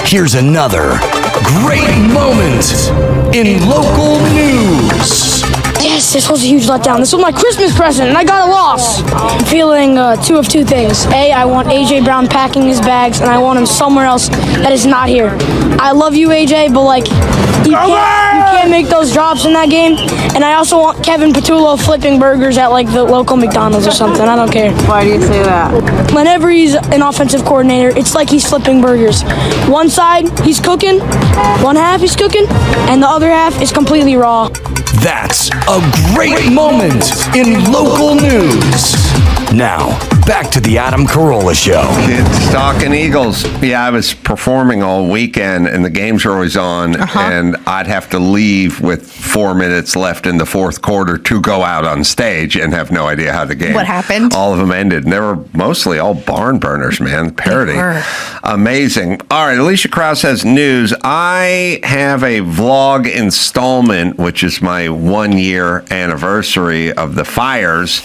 Here's another great moment in local news. Yes, this was a huge letdown. This was my Christmas present, and I got a loss. I'm feeling two of two things. A, I want A.J. Brown packing his bags, and I want him somewhere else that is not here. I love you, A.J., but, like, you can't make those drops in that game. And I also want Kevin Patullo flipping burgers at, like, the local McDonald's or something. I don't care. Why do you say that? Whenever he's an offensive coordinator, it's like he's flipping burgers. One side, he's cooking. One half, he's cooking. And the other half is completely raw. That's a great moment in local news. Now, back to the Adam Carolla Show. It's talking Eagles. Yeah, I was performing all weekend, and the games are always on, and I'd have to leave with 4 minutes left in the fourth quarter to go out on stage and have no idea how the game. What happened? All of them ended, and they were mostly all barn burners, man. Parody. Amazing. All right, Alicia Krause has news. I have a vlog installment, which is my 1 year anniversary of the fires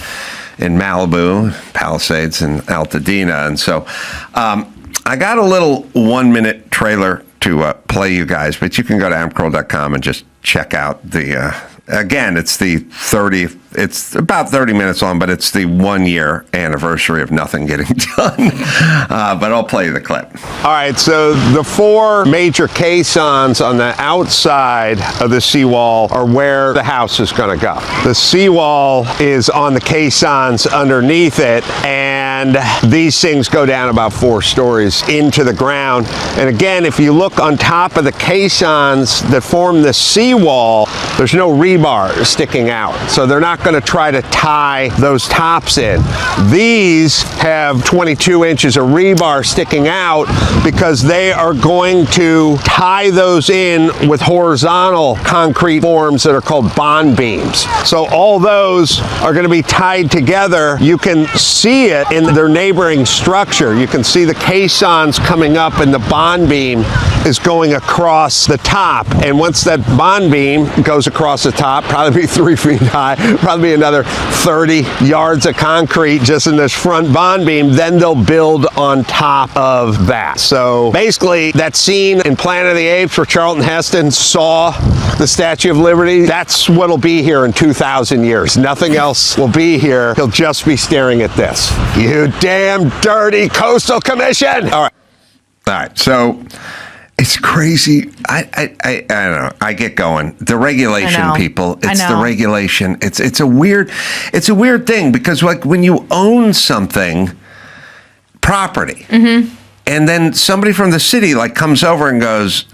in Malibu, Palisades, and Altadena. And so I got a little 1 minute trailer to play you guys, but you can go to adamcarolla.com and just check out the, again, it's about 30 minutes long, but it's the 1 year anniversary of nothing getting done. But I'll play you the clip. All right, so the four major caissons on the outside of the seawall are where the house is going to go. The seawall is on the caissons underneath it, and these things go down about 4 stories into the ground. And again, if you look on top of the caissons that form the seawall, there's no rebar sticking out. So they're not going to try to tie those tops in. These have 22 inches of rebar sticking out because they are going to tie those in with horizontal concrete forms that are called bond beams. So all those are going to be tied together. You can see it in their neighboring structure. You can see the caissons coming up and the bond beam is going across the top. And once that bond beam goes across the top, probably be 3 feet high, probably be another 30 yards of concrete just in this front bond beam, then they'll build on top of that. So basically that scene in Planet of the Apes where Charlton Heston saw the Statue of Liberty, that's what'll be here in 2,000 years. Nothing else will be here. He'll just be staring at this. You damn dirty Coastal Commission! All right, so it's crazy. I don't know. I get going. The regulation, people. It's the regulation. It's a weird thing because like when you own something, property, and then somebody from the city like comes over and goes,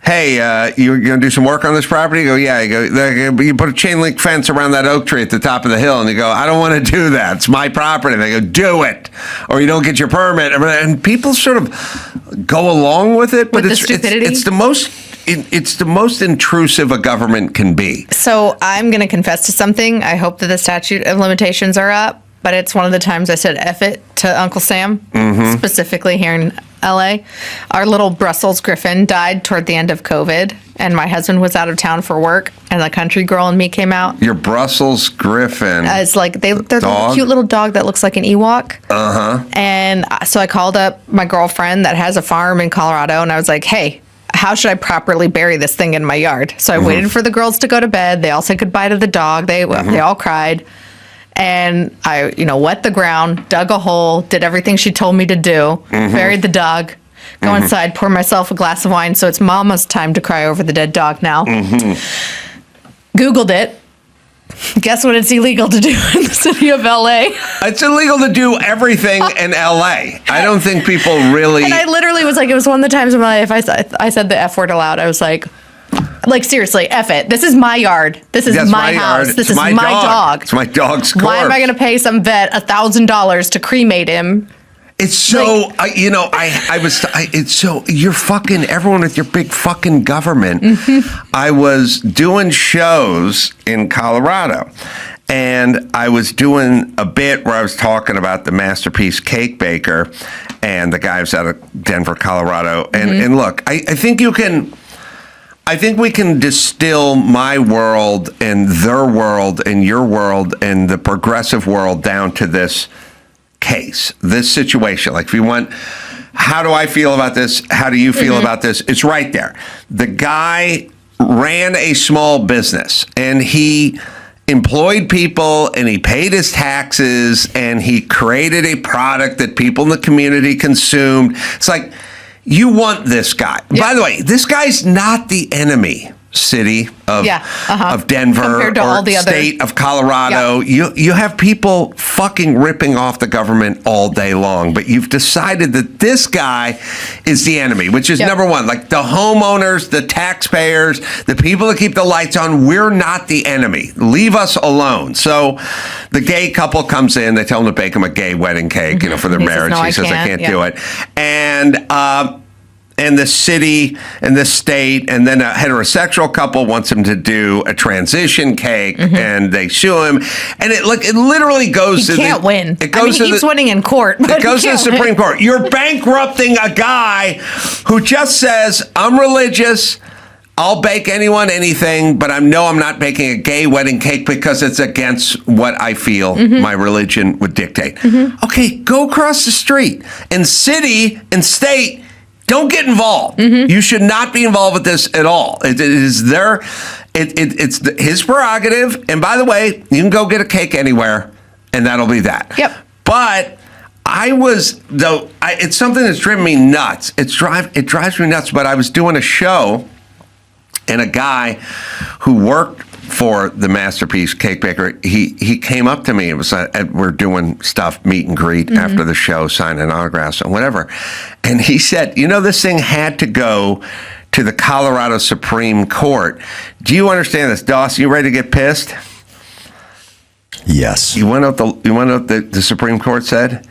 "Hey, you're going to do some work on this property?" You go, "Yeah." You go, "You put a chain link fence around that oak tree at the top of the hill." And you go, "I don't want to do that. It's my property." And they go, "Do it, or you don't get your permit." And people sort of go along with it, but it's the most intrusive a government can be. So I'm going to confess to something. I hope that the statute of limitations are up, but it's one of the times I said F it to Uncle Sam, specifically here in LA. Our little Brussels Griffin died toward the end of COVID, and my husband was out of town for work, and the country girl and me came out. Your Brussels Griffin. It's like they're the cute little dog that looks like an Ewok. And so I called up my girlfriend that has a farm in Colorado, and I was like, "Hey, how should I properly bury this thing in my yard?" So I waited for the girls to go to bed. They all said goodbye to the dog. They all cried. And I, wet the ground, dug a hole, did everything she told me to do, buried the dog, go inside, pour myself a glass of wine. So it's Mama's time to cry over the dead dog now. Googled it. Guess what it's illegal to do in the city of LA? It's illegal to do everything in LA. I don't think people really... And I literally was like, it was one of the times in my life I said the F word aloud. I was like seriously, F it. This is my yard. This is my house. Yard. This is my dog. It's my dog's corpse. Why am I going to pay some vet $1,000 to cremate him? It's so, it's so, you're fucking, everyone with your big fucking government. I was doing shows in Colorado, and I was doing a bit where I was talking about the Masterpiece Cake Baker and the guys out of Denver, Colorado. And look, I think we can distill my world and their world and your world and the progressive world down to this case, this situation. Like if you want How do I feel about this? How do you feel about this? It's right there. The guy ran a small business and he employed people and he paid his taxes and he created a product that people in the community consumed. It's like, you want this guy. Yep. By the way, this guy's not the enemy city of Denver compared to or all the state other... of Colorado. Yep. You have people fucking ripping off the government all day long, but you've decided that this guy is the enemy, which is number one. Like the homeowners, the taxpayers, the people that keep the lights on, we're not the enemy. Leave us alone. So the gay couple comes in, they tell him to bake him a gay wedding cake, for their marriage. He says, I can't do it. And the city and the state, and then a heterosexual couple wants him to do a transition cake, and they sue him. And it literally goes he to can't win. It goes he keeps winning in court. But it goes to the Supreme Court. You're bankrupting a guy who just says, I'm religious, I'll bake anyone anything, but I'm not baking a gay wedding cake because it's against what I feel my religion would dictate. Okay, go across the street. And city and state, don't get involved. You should not be involved with this at all. It is it's his prerogative. And by the way, you can go get a cake anywhere, and that'll be that. Yep. But it's something that's driven me nuts. It drives me nuts. But I was doing a show, and a guy who worked for the Masterpiece Cake Baker, he came up to me. It was we're doing stuff, meet and greet after the show, signing autographs and whatever. And he said, this thing had to go to the Colorado Supreme Court. Do you understand this, Dawson? You ready to get pissed? Yes. You want to know what the Supreme Court said?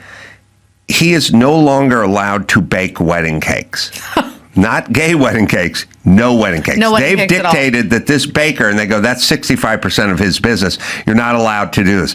He is no longer allowed to bake wedding cakes. Not gay wedding cakes, no wedding cakes. They've dictated that this baker, and they go, that's 65% of his business. You're not allowed to do this.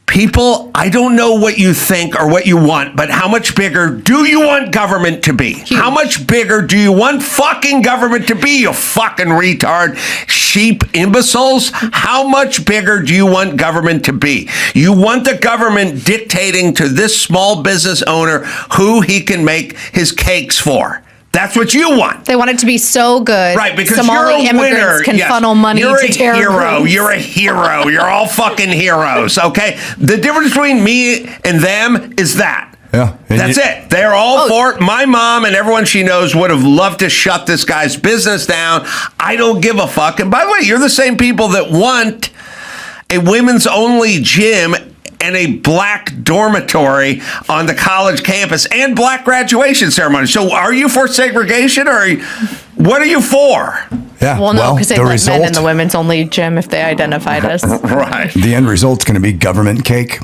People, I don't know what you think or what you want, but how much bigger do you want government to be? Huge. How much bigger do you want fucking government to be, you fucking retard, sheep imbeciles? How much bigger do you want government to be? You want the government dictating to this small business owner who he can make his cakes for. That's what you want. They want it to be so good. Right, because Somali you're a immigrants winner. can funnel money to terror groups. You're a hero. You're all fucking heroes, okay? The difference between me and them is that. Yeah. That's it. They're all for it. My mom and everyone she knows would have loved to shut this guy's business down. I don't give a fuck. And by the way, you're the same people that want a women's only gym and a black dormitory on the college campus and black graduation ceremony. So are you for segregation or what are you for? Yeah. Well, no, because they let men in the women's only gym if they identified us. Right. The end result's going to be government cake.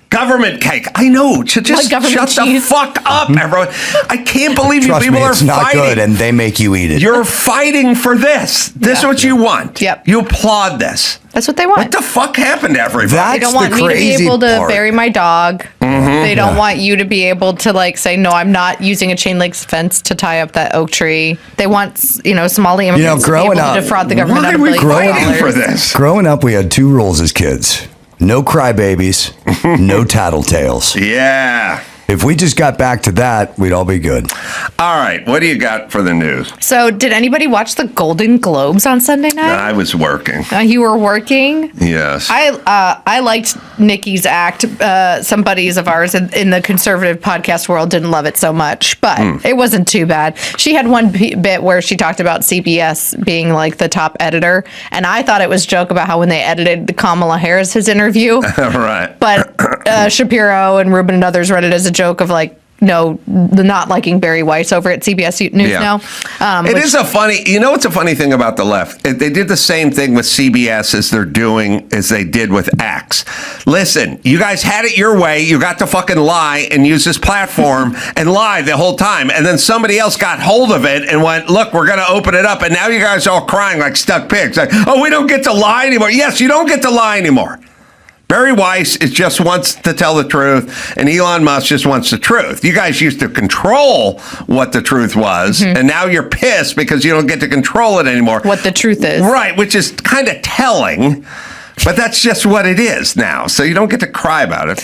Government cake. I know. Just shut the fuck up, everyone. I can't believe you people are it's not fighting. good, and they make you eat it. You're fighting for this. This is what you want. Yep. You applaud this. That's what they want. What the fuck happened to everybody? That's they don't want me to be able to bury my dog. They don't want you to be able to say, no, I'm not using a chain link fence to tie up that oak tree. They want, Somali immigrants to be able to defraud the government out of $1 billion. For this? Growing up, we had two rules as kids. No crybabies, no tattletales. Yeah. If we just got back to that, we'd all be good. All right. What do you got for the news? So did anybody watch the Golden Globes on Sunday night? I was working. You were working? Yes. I liked Nikki's act. Some buddies of ours in the conservative podcast world didn't love it so much, but it wasn't too bad. She had one bit where she talked about CBS being the top editor, and I thought it was a joke about how when they edited Kamala Harris's interview. Right. But Shapiro and Rubin and others read it as a joke of no, the not liking Barry Weiss over at CBS News now. It is a funny, it's a funny thing about the left. They did the same thing with CBS as they did with X. Listen, you guys had it your way. You got to fucking lie and use this platform and lie the whole time. And then somebody else got hold of it and went, look, we're going to open it up. And now you guys are all crying like stuck pigs. We don't get to lie anymore. Yes, you don't get to lie anymore. Barry Weiss just wants to tell the truth, and Elon Musk just wants the truth. You guys used to control what the truth was, and now you're pissed because you don't get to control it anymore. What the truth is. Right, which is kind of telling But that's just what it is now. So you don't get to cry about it.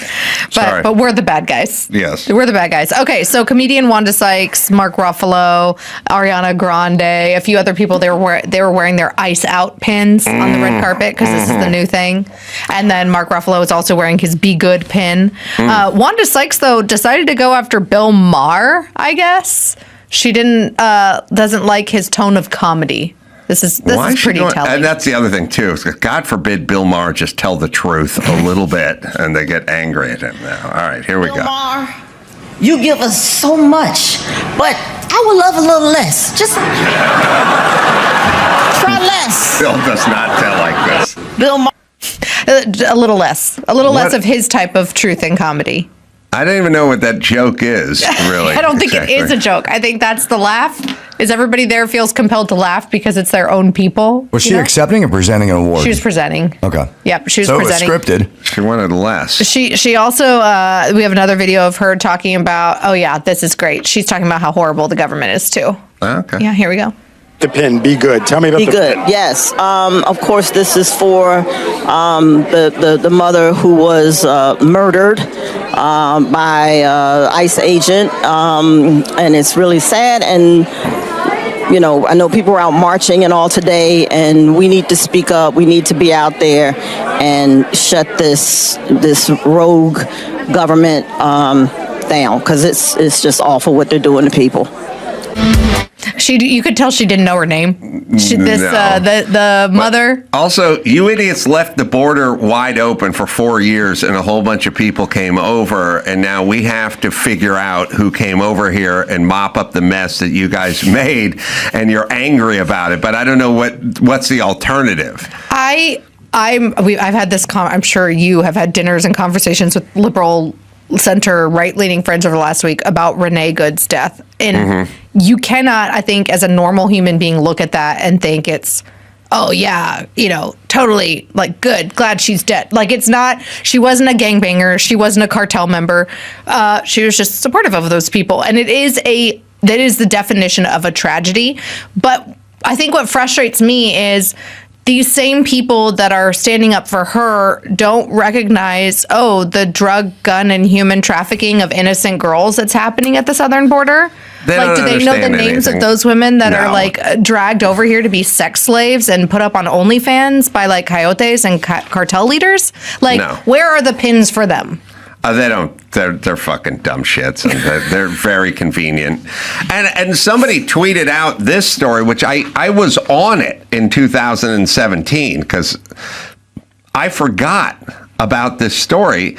Sorry. But we're the bad guys. Yes. We're the bad guys. Okay, so comedian Wanda Sykes, Mark Ruffalo, Ariana Grande, a few other people, they were wearing their Ice Out pins on the red carpet because this is the new thing. And then Mark Ruffalo is also wearing his Be Good pin. Wanda Sykes, though, decided to go after Bill Maher, I guess. She doesn't like his tone of comedy. This is pretty telling. And that's the other thing, too. God forbid Bill Maher just tell the truth a little bit, and they get angry at him now. All right, here we go. Bill Maher, you give us so much, but I would love a little less. Just try less. Bill does not tell like this. Bill Maher. A little less of his type of truth in comedy. I don't even know what that joke is, really. I don't think it is a joke. I think that's the laugh. Is everybody there feels compelled to laugh because it's their own people? Was she accepting or presenting an award? She was presenting. Okay. Yep, she was so presenting. So it was scripted. She wanted less. She also, we have another video of her talking about, oh yeah, this is great. She's talking about how horrible the government is too. Okay. Yeah, here we go. The pin, Be Good. Tell me about Be Good. Yes. Of course, this is for the mother who was murdered by ICE agent, and it's really sad. And you know, I know people are out marching and all today, and we need to speak up. We need to be out there and shut this rogue government down, because it's just awful what they're doing to people. You could tell she didn't know her name. The mother. Also, you idiots left the border wide open for 4 years, and a whole bunch of people came over, and now we have to figure out who came over here and mop up the mess that you guys made, and you're angry about it. But I don't know what's the alternative. I've had this. I'm sure you have had dinners and conversations with liberal center right-leaning friends over the last week about Renee Good's death. And you cannot, I think, as a normal human being, look at that and think it's, oh yeah, you know, totally, like, good, glad she's dead. Like, it's not, she wasn't a gangbanger, she wasn't a cartel member, she was just supportive of those people. And that is the definition of a tragedy. But I think what frustrates me is these same people that are standing up for her don't recognize, the drug, gun, and human trafficking of innocent girls that's happening at the southern border. Do they know the names of those women that are like dragged over here to be sex slaves and put up on OnlyFans by like coyotes and cartel leaders? Like, where are the pins for them? They don't. They're fucking dumb shits, and they're very convenient. And somebody tweeted out this story, which I was on it in 2017 because I forgot about this story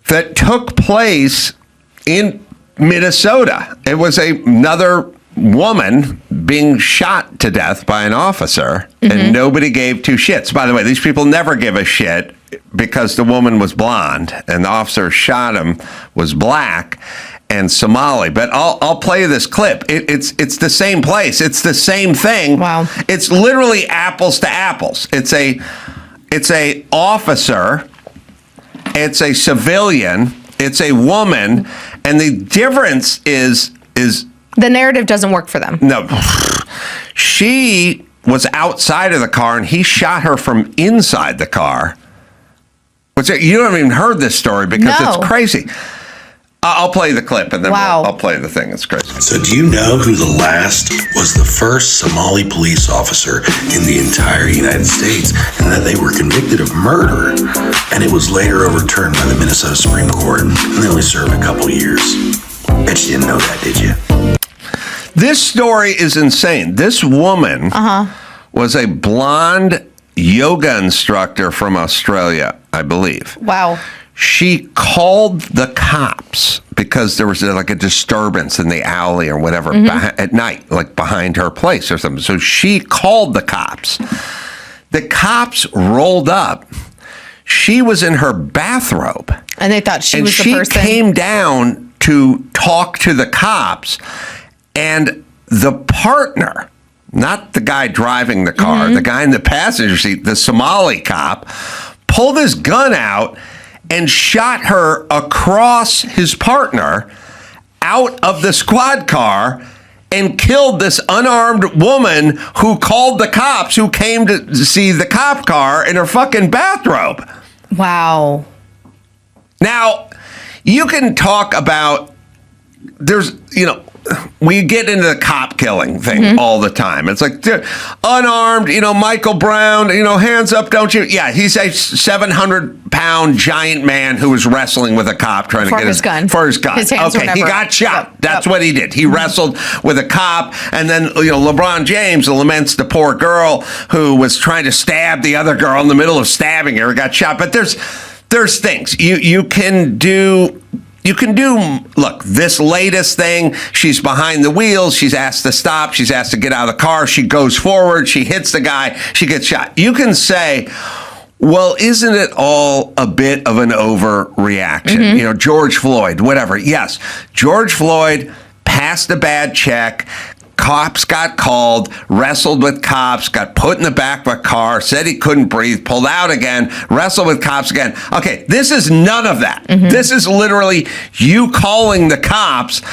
that took place in Minnesota. It was another woman being shot to death by an officer, and nobody gave two shits. By the way, these people never give a shit because the woman was blonde and the officer shot him was black and Somali. But I'll play you this clip. It's the same place. It's the same thing. Wow. It's literally apples to apples. It's a officer. It's a civilian. It's a woman, and the difference is the narrative doesn't work for them. No. She was outside of the car, and he shot her from inside the car. Which you haven't even heard this story because it's crazy. I'll play the clip, and then I'll play the thing. It's crazy. So do you know who the last was the first Somali police officer in the entire United States, and that they were convicted of murder, and it was later overturned by the Minnesota Supreme Court, and they only served a couple years? Bet you didn't know that, did you? This story is insane. This woman was a blonde yoga instructor from Australia, I believe. Wow. She called the cops because there was like a disturbance in the alley or whatever at night, like behind her place or something. So she called the cops. The cops rolled up. She was in her bathrobe. And they thought she was the person. And she came down to talk to the cops. And the partner, not the guy driving the car, the guy in the passenger seat, the Somali cop, pulled his gun out and shot her across his partner out of the squad car and killed this unarmed woman who called the cops, who came to see the cop car in her fucking bathrobe. Wow. Now, you can talk about, we get into the cop killing thing all the time. It's like, unarmed, Michael Brown, hands up, don't you? Yeah, he's a 700-pound giant man who was wrestling with a cop trying to get his gun. For his gun. His hands were he never got shot. Yep. That's what he did. He wrestled with a cop, and then, LeBron James laments the poor girl who was trying to stab the other girl in the middle of stabbing her, got shot. But there's things you can do. You can do, look, this latest thing, she's behind the wheels, she's asked to stop, she's asked to get out of the car, she goes forward, she hits the guy, she gets shot. You can say, well, isn't it all a bit of an overreaction? George Floyd, whatever. Yes, George Floyd passed a bad check. Cops got called, wrestled with cops, got put in the back of a car, said he couldn't breathe, pulled out again, wrestled with cops again. Okay, this is none of that. This is literally you calling the cops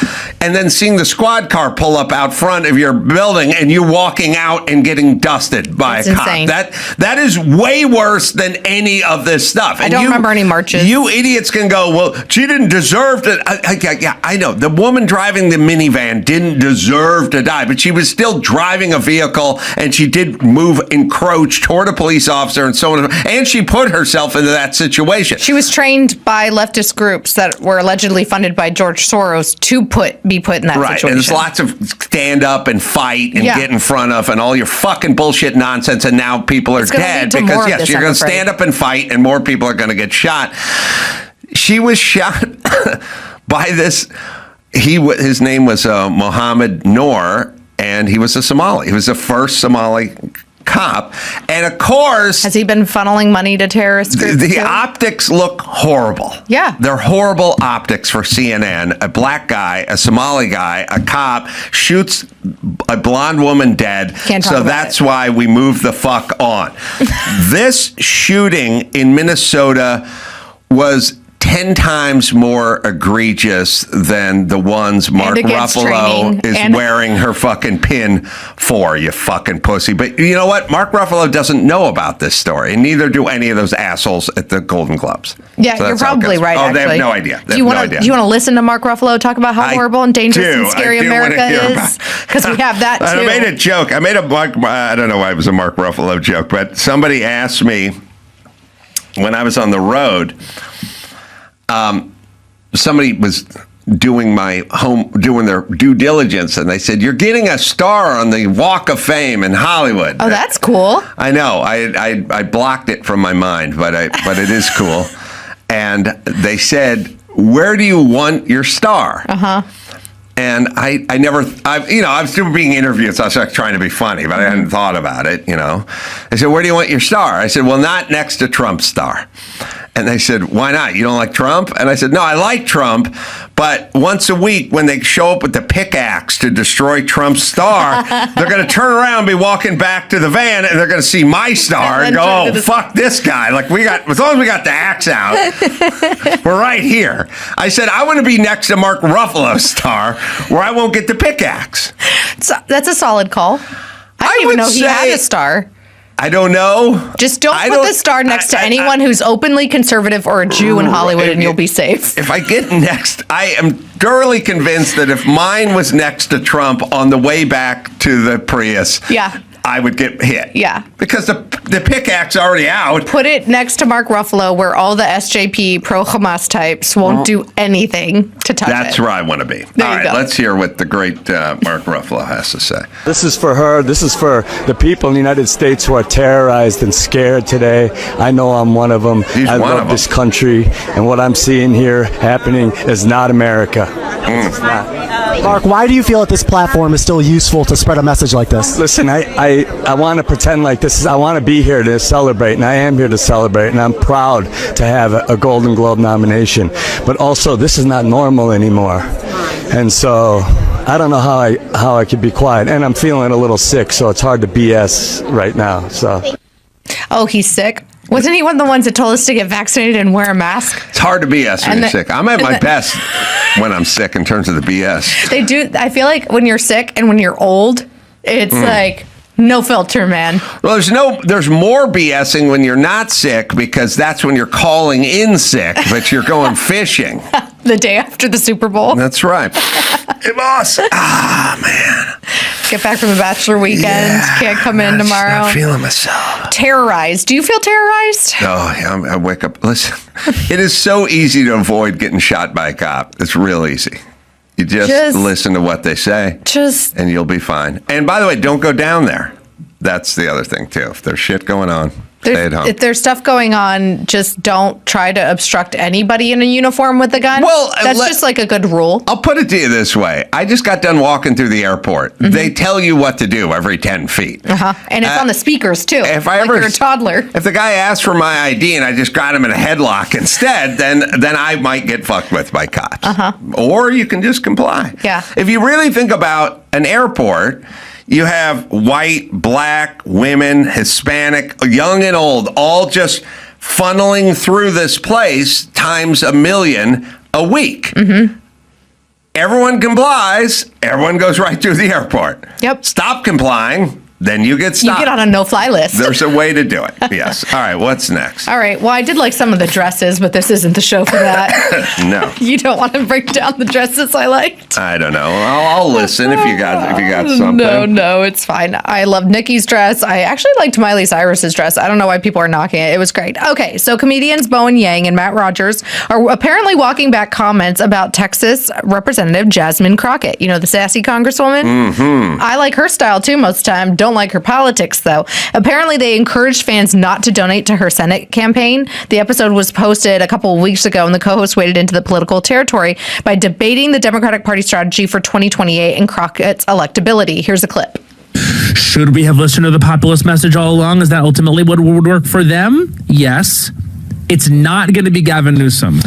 and then seeing the squad car pull up out front of your building and you walking out and getting dusted by a cop. Insane. That is way worse than any of this stuff. I don't remember any marches. You idiots can go, well, she didn't deserve to. Yeah, I know. The woman driving the minivan didn't deserve to die, but she was still driving a vehicle, and she did encroach toward a police officer and so on. And she put herself into that situation. She was trained by leftist groups that were allegedly funded by George Soros to be put in that right. situation. And there's lots of stand up and fight and get in front of and all your fucking bullshit nonsense. And now people are dead because, yes, you're going to stand up and fight and more people are going to get shot. She was shot by this. His name was Mohammed Noor, and he was a Somali. He was the first Somali cop. And of course, has he been funneling money to terrorist groups? The optics look horrible. Yeah. They're horrible optics for CNN. A black guy, a Somali guy, a cop shoots a blonde woman dead. Can't talk so about that's it. why we move the fuck on. This shooting in Minnesota was 10 times more egregious than the ones Mark Ruffalo is wearing her fucking pin for, you fucking pussy. But you know what? Mark Ruffalo doesn't know about this story, and neither do any of those assholes at the Golden Globes. Yeah, so you're probably right, actually. They have no idea. Do you want to listen to Mark Ruffalo talk about how horrible and dangerous and scary America is? Because we have that, too. I made a joke. I don't know why it was a Mark Ruffalo joke, but somebody asked me when I was on the road, somebody was doing their due diligence, and they said, "You're getting a star on the Walk of Fame in Hollywood." Oh, that's cool. I know. I blocked it from my mind, but it is cool. And they said, "Where do you want your star?" And I was still being interviewed, so I was like trying to be funny, but I hadn't thought about it, They said, "Where do you want your star?" I said, "Well, not next to Trump's star." And they said, "Why not? You don't like Trump?" And I said, "No, I like Trump, but once a week when they show up with the pickaxe to destroy Trump's star, they're going to turn around and be walking back to the van, and they're going to see my star and go, oh, fuck this guy. Like, as long as we got the axe out, we're right here." I said, "I want to be next to Mark Ruffalo's star where I won't get the pickaxe." So that's a solid call. I didn't even know he had a star. I don't know. Just don't put the star next to anyone who's openly conservative or a Jew in Hollywood, and you'll be safe. If I get next, I am thoroughly convinced that if mine was next to Trump on the way back to the Prius, I would get hit. Yeah. Because the pickaxe already out. Put it next to Mark Ruffalo, where all the SJP pro-Hamas types won't do anything to touch it. That's where I want to be. All right, let's hear what the great Mark Ruffalo has to say. This is for her. This is for the people in the United States who are terrorized and scared today. I know I'm one of them. I love this country, and what I'm seeing here happening is not America. It's not. Mark, why do you feel that this platform is still useful to spread a message like this? Listen, I want to pretend like this is, I want to be here to celebrate, and I am here to celebrate, and I'm proud to have a Golden Globe nomination. But also, this is not normal anymore. And so I don't know how I could be quiet. And I'm feeling a little sick, so it's hard to BS right now. So. Oh, he's sick? Wasn't he one of the ones that told us to get vaccinated and wear a mask? It's hard to BS when you're sick. I'm at my best when I'm sick in terms of the BS. They do. I feel like when you're sick and when you're old, it's like no filter, man. Well, there's more BSing when you're not sick because that's when you're calling in sick, but you're going fishing. The day after the Super Bowl. That's right. Hey, boss. Man. Get back from the bachelor weekend. Yeah, Can't come in tomorrow. Not feeling myself. Terrorized. Do you feel terrorized? Oh, yeah. I wake up. Listen, it is so easy to avoid getting shot by a cop. It's real easy. You just listen to what they say, and you'll be fine. And by the way, don't go down there. That's the other thing, too. If there's shit going on, stay at home. If there's stuff going on, just don't try to obstruct anybody in a uniform with a gun. Well, that's just like a good rule. I'll put it to you this way. I just got done walking through the airport. Mm-hmm. They tell you what to do every 10 feet. And it's on the speakers, too. If you're a toddler. If the guy asks for my ID and I just got him in a headlock instead, then I might get fucked with by cops. Or you can just comply. Yeah. If you really think about an airport, you have white, black, women, Hispanic, young and old, all just funneling through this place times 1 million a week. Everyone complies. Everyone goes right through the airport. Yep. Stop complying. Then you get stopped. You get on a no-fly list. There's a way to do it. Yes. All right. What's next? All right. Well, I did like some of the dresses, but this isn't the show for that. No. You don't want to break down the dresses I liked? I don't know. I'll listen if you got something. No, it's fine. I loved Nikki's dress. I actually liked Miley Cyrus's dress. I don't know why people are knocking it. It was great. Okay, so comedians Bowen Yang and Matt Rogers are apparently walking back comments about Texas Representative Jasmine Crockett. You know, the sassy congresswoman? I like her style too most of the time. Don't like her politics, though. Apparently, they encouraged fans not to donate to her Senate campaign. The episode was posted a couple of weeks ago, and the co-host waded into the political territory by debating the Democratic Party strategy for 2028 and Crockett's electability. Here's a clip. Should we have listened to the populist message all along? Is that ultimately what would work for them? Yes. It's not going to be Gavin Newsom.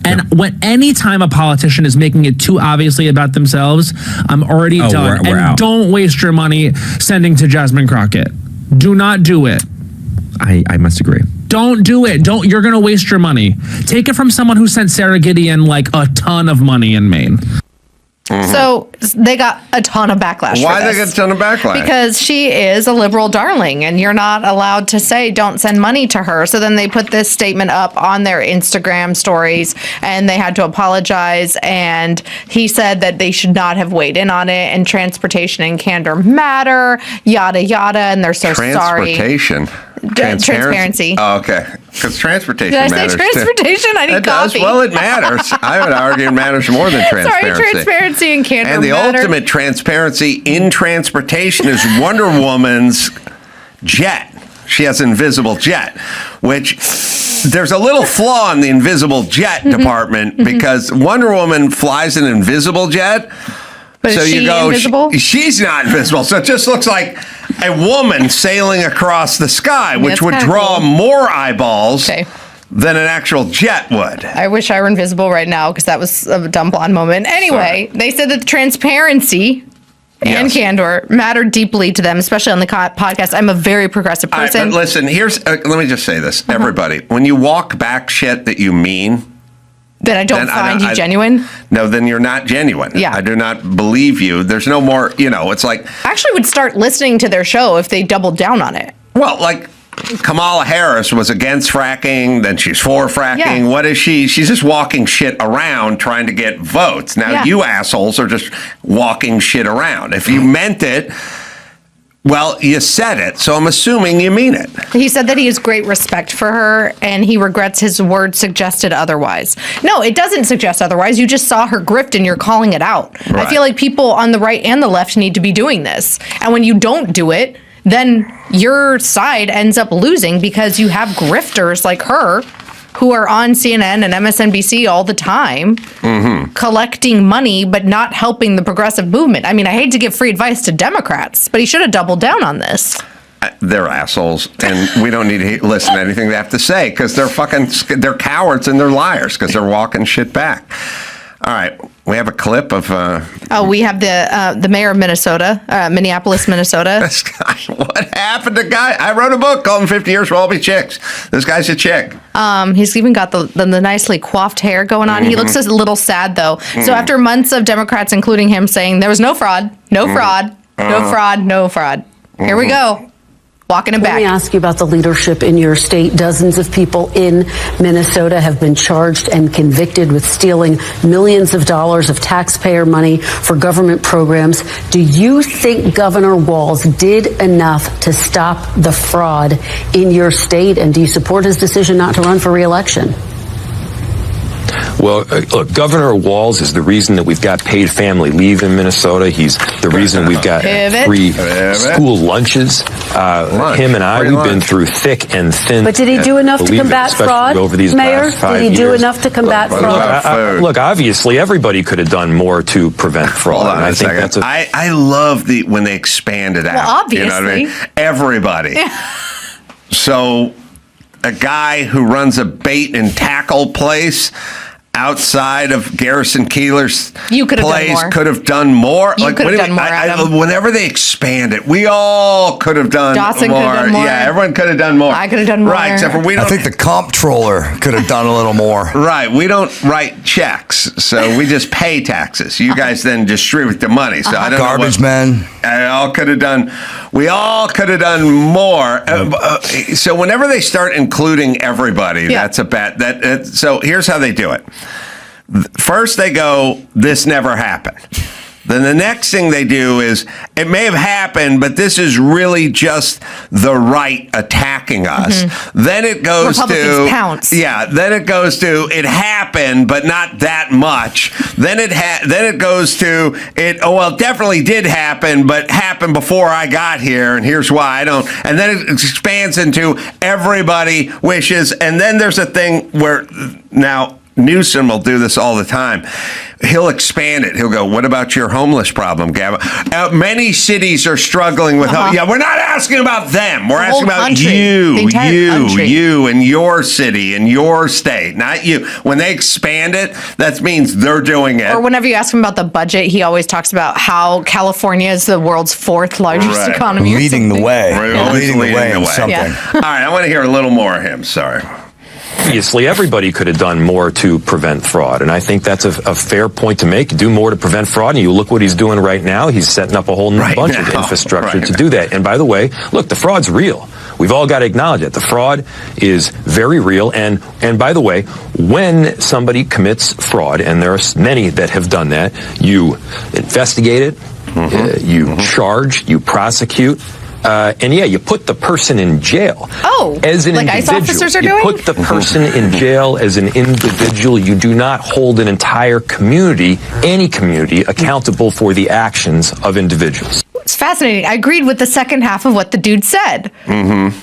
And anytime a politician is making it too obviously about themselves, I'm already done. We're out. Don't waste your money sending to Jasmine Crockett. Do not do it. I must agree. Don't do it. You're going to waste your money. Take it from someone who sent Sarah Gideon like a ton of money in Maine. So they got a ton of backlash. Why they get a ton of backlash? Because she is a liberal darling, and you're not allowed to say don't send money to her. So then they put this statement up on their Instagram stories, and they had to apologize. And he said that they should not have weighed in on it, and transportation and candor matter, yada yada, and they're so sorry. Transparency. Oh, okay. Because transportation matters. Did I say transportation? Too. I need coffee. Well, it matters. I would argue it matters more than transparency. Sorry, transparency and candor And the ultimate transparency in transportation is Wonder Woman's jet. She has an invisible jet, which there's a little flaw in the invisible jet department because Wonder Woman flies an invisible jet. But so is she invisible? She's not invisible. So it just looks like a woman sailing across the sky, which would draw more eyeballs than an actual jet would. I wish I were invisible right now because that was a dumb blonde moment. Anyway, they said that transparency and candor mattered deeply to them, especially on the podcast. I'm a very progressive person. All right, but listen, let me just say this. Everybody, when you walk back shit that you mean, then I don't find you genuine? No, then you're not genuine. Yeah. I do not believe you. There's no more, it's like... I actually would start listening to their show if they doubled down on it. Well, like Kamala Harris was against fracking, then she's for fracking. Yeah. What is she? She's just walking shit around trying to get votes. Now, you assholes are just walking shit around. If you meant it... Well, you said it, so I'm assuming you mean it. He said that he has great respect for her, and he regrets his words suggested otherwise. No, it doesn't suggest otherwise. You just saw her grift, and you're calling it out. Right. I feel like people on the right and the left need to be doing this. And when you don't do it, then your side ends up losing because you have grifters like her who are on CNN and MSNBC all the time collecting money but not helping the progressive movement. I mean, I hate to give free advice to Democrats, but he should have doubled down on this. They're assholes, and we don't need to listen to anything they have to say because they're cowards and they're liars because they're walking shit back. All right, we have a clip of... we have the mayor of Minnesota, Minneapolis, Minnesota. This guy. What happened to guy? I wrote a book called 50 Years Will All Be Chicks. This guy's a chick. He's even got the nicely coiffed hair going on. He looks a little sad, though. So after months of Democrats, including him, saying there was no fraud, no fraud, no fraud, no fraud, here we go. Walking it back. Let me ask you about the leadership in your state. Dozens of people in Minnesota have been charged and convicted with stealing millions of dollars of taxpayer money for government programs. Do you think Governor Walz did enough to stop the fraud in your state? And do you support his decision not to run for re-election? Well, look, Governor Walz is the reason that we've got paid family leave in Minnesota. He's the reason we've got free school lunches. Him and I, we've been through thick and thin. But did he do enough to combat fraud, over these Mayor? Did he do years. enough to combat fraud? Look, obviously, everybody could have done more to prevent fraud. Hold on I a think second. I love when they expand it out. Well, obviously. You know what I mean? Everybody. So a guy who runs a bait and tackle place outside of Garrison Keillor's place could have done more. You could have done more, Adam. Whenever they expand it, we all could have done Dawson more. could have done more. Yeah, everyone could have done more. I could have done more. Right, except for we don't. I think the comptroller could have done a little more. Right, we don't write checks, so we just pay taxes. You guys then distribute the money. So I don't Garbage know men. We all could have done more. So whenever they start including everybody, that's a bad. So here's how they do it. First, they go, "This never happened." Then the next thing they do is, it may have happened, but this is really just the right attacking us. Then it goes Republicans pounce. Yeah. Then it goes to, it happened, but not that much. Then it goes to it. Oh well, it definitely did happen, but happened before I got here, and here's why I don't. And then it expands into everybody wishes, and then there's a thing where now. Newsom will do this all the time. He'll expand it. He'll go, what about your homeless problem, Gavin? Many cities are struggling with, yeah, we're not asking about them. We're asking about you and your city and your state, not you. When they expand it, that means they're doing it. Or whenever you ask him about the budget, he always talks about how California is the world's fourth largest economy. Leading the way. Leading the way in something. Yeah. All right, I want to hear a little more of him. Sorry. Obviously, everybody could have done more to prevent fraud, and I think that's a fair point to make. Do more to prevent fraud, and you look what he's doing right now. He's setting up a whole new bunch of infrastructure to do that. And by the way, look, the fraud's real. We've all got to acknowledge it. The fraud is very real, and by the way, when somebody commits fraud, and there are many that have done that, you investigate it, you charge, you prosecute. And you put the person in jail. Oh, as an like individual. ICE officers are doing? You put the person in jail as an individual. You do not hold an entire community, any community, accountable for the actions of individuals. It's fascinating. I agreed with the second half of what the dude said.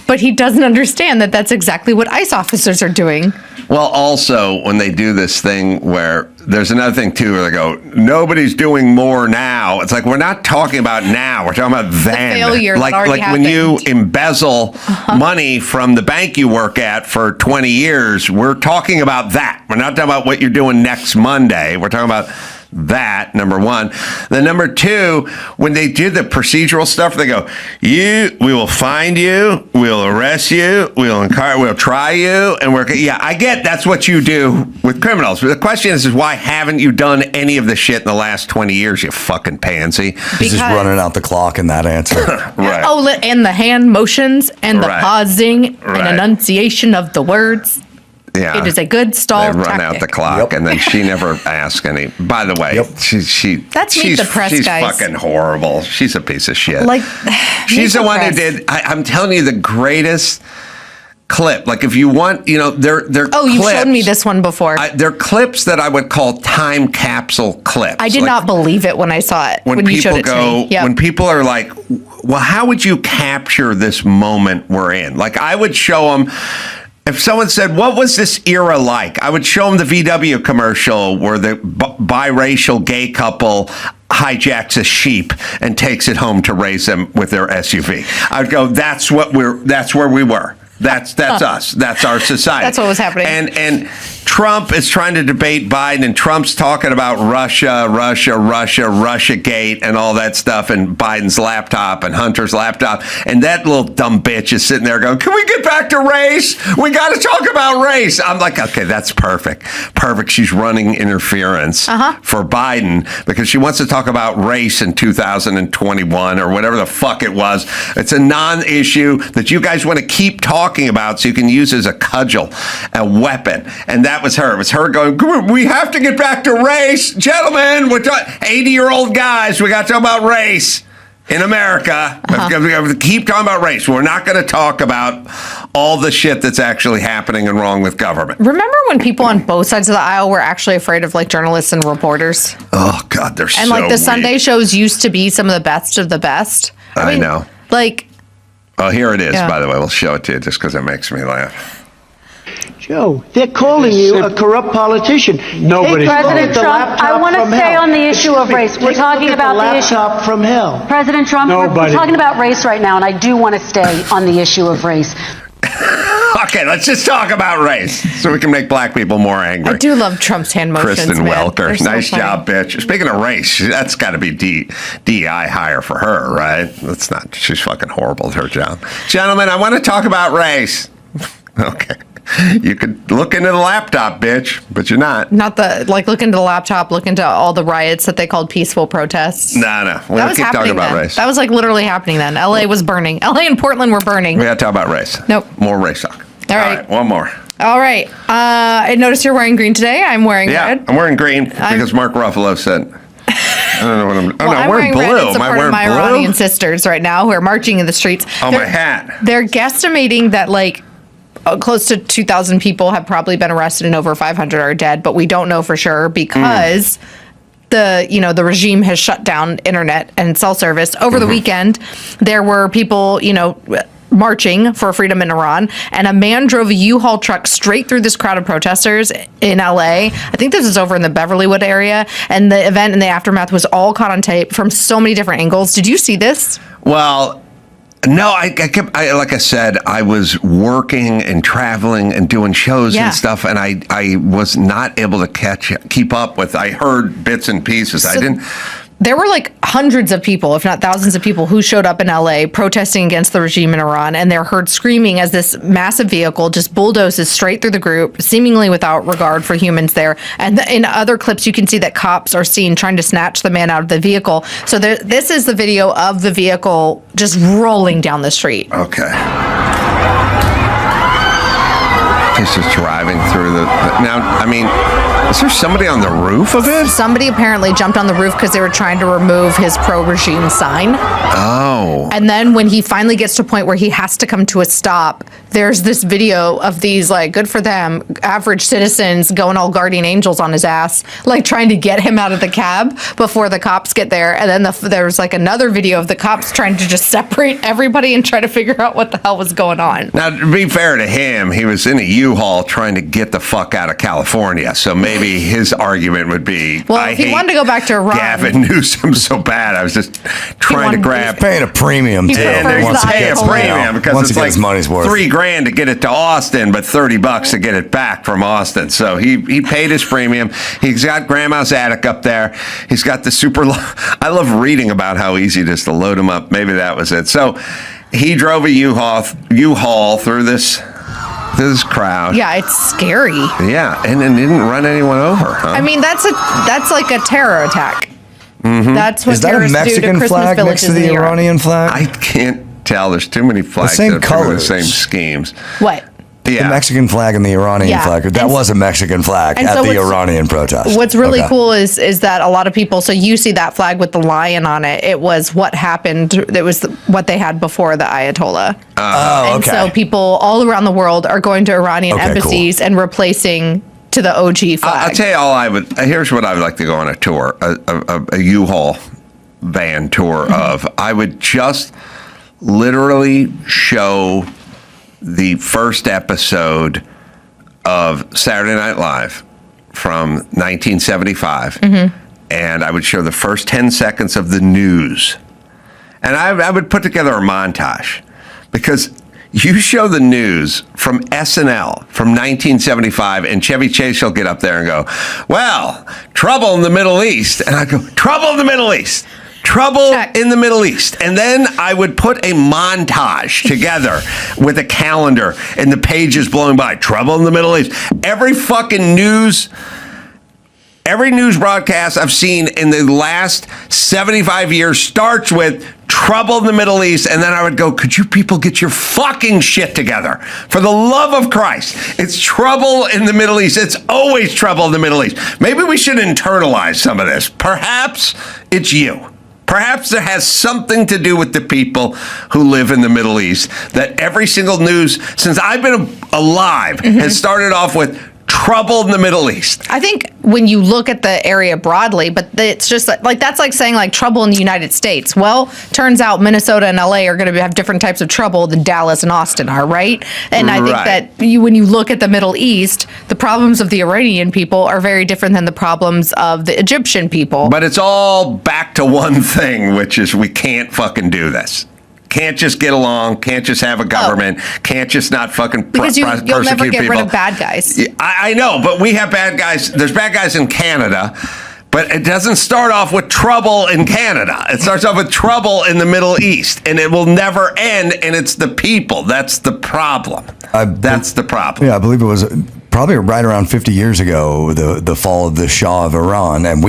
But he doesn't understand that that's exactly what ICE officers are doing. Well, also, when they do this thing where there's another thing, too, where they go, nobody's doing more now. It's like, we're not talking about now. We're talking about then. The failure like happened. When you embezzle money from the bank you work at for 20 years, we're talking about that. We're not talking about what you're doing next Monday. We're talking about that, number one. Then number two, when they do the procedural stuff, they go, we will find you, we'll arrest you, we'll try you, and I get that's what you do with criminals. But the question is why haven't you done any of the shit in the last 20 years, you fucking pansy? He's just running out the clock in that answer. Right. Oh, and the hand motions and the pausing and enunciation of the words. Yeah. It is a good stall They run tactic. out the clock, and then she never asks any. By the way, That's Meet the Press, she's guys. fucking horrible. She's a piece of shit. Like, she's the one who did. I'm telling you, the greatest clip. Like, if you want, they're Oh, you clips, showed me this one before. they're clips that I would call time capsule clips. I did not believe it when I saw it. When you showed it to me. Yep. When people are like, well, how would you capture this moment we're in? Like, I would show them. If someone said, what was this era like? I would show them the VW commercial where the biracial gay couple hijacks a sheep and takes it home to raise them with their SUV. I'd go, that's where we were. That's us. That's our society. That's what was happening. And Trump is trying to debate Biden, and Trump's talking about Russiagate, and all that stuff, and Biden's laptop and Hunter's laptop. And that little dumb bitch is sitting there going, "Can we get back to race? We got to talk about race." I'm like, okay, that's perfect. Perfect. She's running interference for Biden because she wants to talk about race in 2021 or whatever the fuck it was. It's a non-issue that you guys want to keep talking about so you can use as a cudgel, a weapon. And that was her. It was her going, "We have to get back to race. Gentlemen, we're 80-year-old guys. We got to talk about race in America. We have to keep talking about race. We're not going to talk about all the shit that's actually happening and wrong with government." Remember when people on both sides of the aisle were actually afraid of like journalists and reporters? Oh, God, they're and so like the Sunday weak. shows used to be some of the best of the best. I mean, know. Like, oh, here it is, Yeah. by the way. We'll show it to you just because it makes me laugh. Joe, they're calling you a corrupt politician. Nobody. President Trump, I want to stay on the issue of race. We're talking about the issue. Laptop from hell. President Trump, we're talking about race right now, and I do want to stay on the issue of race. Okay, let's just talk about race so we can make black people more angry. I do love Trump's hand motions. Kristen man. Welker. They're so Nice funny. job, bitch. Speaking of race, that's got to be DEI hire for her, right? That's not, she's fucking horrible at her job. Gentlemen, I want to talk about race. Okay. You could look into the laptop, bitch, but you're not. Not the, like, look into the laptop, look into all the riots that they called peaceful protests. No. We That don't was keep talking happening about then. race. That was like literally happening then. LA was burning. LA and Portland were burning. We got to talk about race. Nope. More race talk. All right. One more. All right. I noticed you're wearing green today. I'm wearing red. I'm wearing green because Mark Ruffalo said. I don't know what I'm. Oh, Well, no, I'm wearing wearing blue. red in Am I support of wearing my blue? Iranian sisters right now who are marching in the streets. Oh, my hat. They're guesstimating that like close to 2,000 people have probably been arrested and over 500 are dead, but we don't know for sure because the regime has shut down internet and cell service. Over the weekend, there were people, marching for freedom in Iran, and a man drove a U-Haul truck straight through this crowd of protesters in LA. I think this is over in the Beverlywood area, and the event and the aftermath was all caught on tape from so many different angles. Did you see this? Well, no, I like I said, I was working and traveling and doing shows and stuff, and I was not able to keep up with. I heard bits and pieces. I didn't. There were like hundreds of people, if not thousands of people, who showed up in LA protesting against the regime in Iran, and they're heard screaming as this massive vehicle just bulldozes straight through the group, seemingly without regard for humans there. And in other clips, you can see that cops are seen trying to snatch the man out of the vehicle. So this is the video of the vehicle just rolling down the street. Okay. He's just driving through the. Now, I mean, is there somebody on the roof of it? Somebody apparently jumped on the roof because they were trying to remove his pro-regime sign. Oh. And then when he finally gets to a point where he has to come to a stop, there's this video of these, like, good for them, average citizens going all guardian angels on his ass, like trying to get him out of the cab before the cops get there. And then there's like another video of the cops trying to just separate everybody and try to figure out what the hell was going on. Now, to be fair to him, he was in a U-Haul trying to get the fuck out of California. So maybe his argument would be, well, if he wanted to go back to Iran, Gavin Newsom so bad. I was just trying to grab. He's paying a premium, too. And he wants to pay a premium because once it's he like gets his money's worth. $3,000 to get it to Austin, but $30 to get it back from Austin. So he paid his premium. He's got grandma's attic up there. He's got the super. I love reading about how easy it is to load him up. Maybe that was it. So he drove a U-Haul through this crowd. Yeah, it's scary. Yeah, and then didn't run anyone over. Huh? I mean, that's like a terror attack. Mm-hmm. That's what Is that a terrorists do to Mexican Christmas flag next to villages the in Europe. Iranian flag? I can't tell. There's too many flags. The same that are doing the colors. same schemes. What? The Mexican flag and the Iranian Yeah. flag. That was a Mexican flag and at so the what's- Iranian protest. What's really Okay. cool is that a lot of people, so you see that flag with the lion on it, it was what happened, it was what they had before the Ayatollah. Oh, and okay. so people all around the world are going to Iranian Okay, embassies and replacing to the OG flag. I'll tell you here's what I would like to go on a tour, a U-Haul van tour of. I would just literally show the first episode of Saturday Night Live from 1975, and I would show the first 10 seconds of the news. And I would put together a montage because You show the news from SNL from 1975, and Chevy Chase will get up there and go, well, trouble in the Middle East. And I go, trouble in the Middle East. Trouble in the Middle East. And then I would put a montage together with a calendar and the pages blowing by. Trouble in the Middle East. Every news broadcast I've seen in the last 75 years starts with trouble in the Middle East. And then I would go, could you people get your fucking shit together? For the love of Christ. It's trouble in the Middle East. It's always trouble in the Middle East. Maybe we should internalize some of this. Perhaps it's you. Perhaps it has something to do with the people who live in the Middle East, that every single news since I've been alive has started off with trouble in the Middle East. I think when you look at the area broadly, but it's just like that's like saying like trouble in the United States. Well, turns out Minnesota and LA are going to have different types of trouble than Dallas and Austin are, right? And I think that when you look at the Middle East, the problems of the Iranian people are very different than the problems of the Egyptian people. But it's all back to one thing, which is we can't fucking do this. Can't just get along. Can't just have a government. Can't just not fucking because you'll never get people. rid of bad guys. I know, but we have bad guys. There's bad guys in Canada, but it doesn't start off with trouble in Canada. It starts off with trouble in the Middle East, and it will never end. And it's the people. That's the problem. That's the problem. Yeah, I believe it was probably right around 50 years ago, the fall of the Shah of Iran, and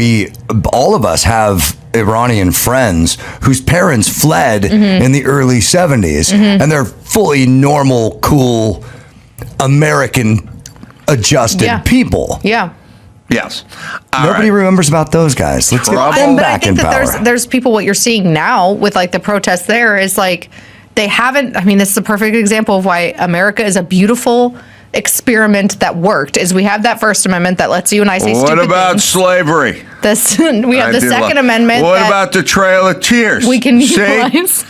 all of us have Iranian friends whose parents fled in the early 70s, and they're fully normal, cool, American adjusted people. Yeah. Yes. Nobody remembers about those guys. Let's get them back in power. But I think that there's people, what you're seeing now with like the protests there is like they haven't, I mean, this is a perfect example of why America is a beautiful experiment that worked, is we have that First Amendment that lets you and I say stupid things. What about slavery? We have the Second Amendment. What about the Trail of Tears? We can utilize.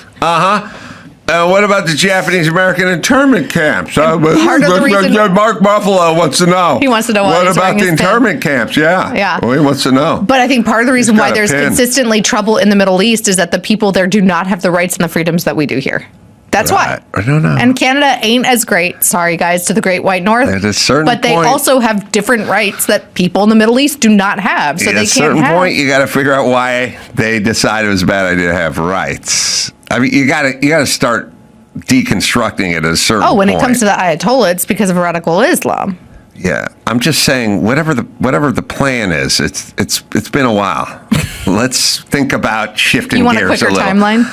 What about the Japanese American internment camps? Part of the reason Mark Buffalo wants to know. He wants to know what about the internment camps? Yeah. Well, he wants to know. But I think part of the reason why there's consistently trouble in the Middle East is that the people there do not have the rights and the freedoms that we do here. That's why. I don't know. And Canada ain't as great, sorry guys, to the Great White North. At a certain but they point, also have different rights that people in the Middle East do not have. So at they a can't certain have. point, you got to figure out why they decided it was a bad idea to have rights. I mean, you got to start deconstructing it at a certain point. When it comes to the Ayatollah, it's because of radical Islam. Yeah, I'm just saying, whatever the plan is, it's been a while. Let's think about shifting gears a little. You want a quicker timeline?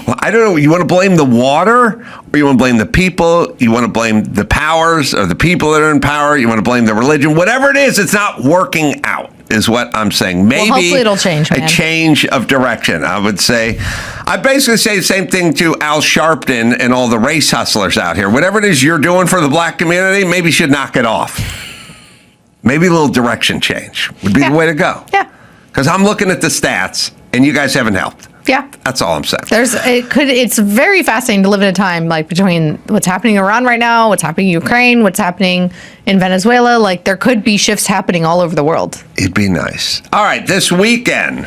Well, I don't know. You want to blame the water, or you want to blame the people? You want to blame the powers or the people that are in power? You want to blame the religion? Whatever it is, it's not working out, is what I'm saying. Maybe hopefully it'll change, man. A change of direction, I would say. I basically say the same thing to Al Sharpton and all the race hustlers out here. Whatever it is you're doing for the black community, maybe you should knock it off. Maybe a little direction change would be the way to go. Yeah. Because I'm looking at the stats, and you guys haven't helped. Yeah. That's all I'm saying. It's very fascinating to live in a time like between what's happening in Iran right now, what's happening in Ukraine, what's happening in Venezuela. Like there could be shifts happening all over the world. It'd be nice. All right, this weekend,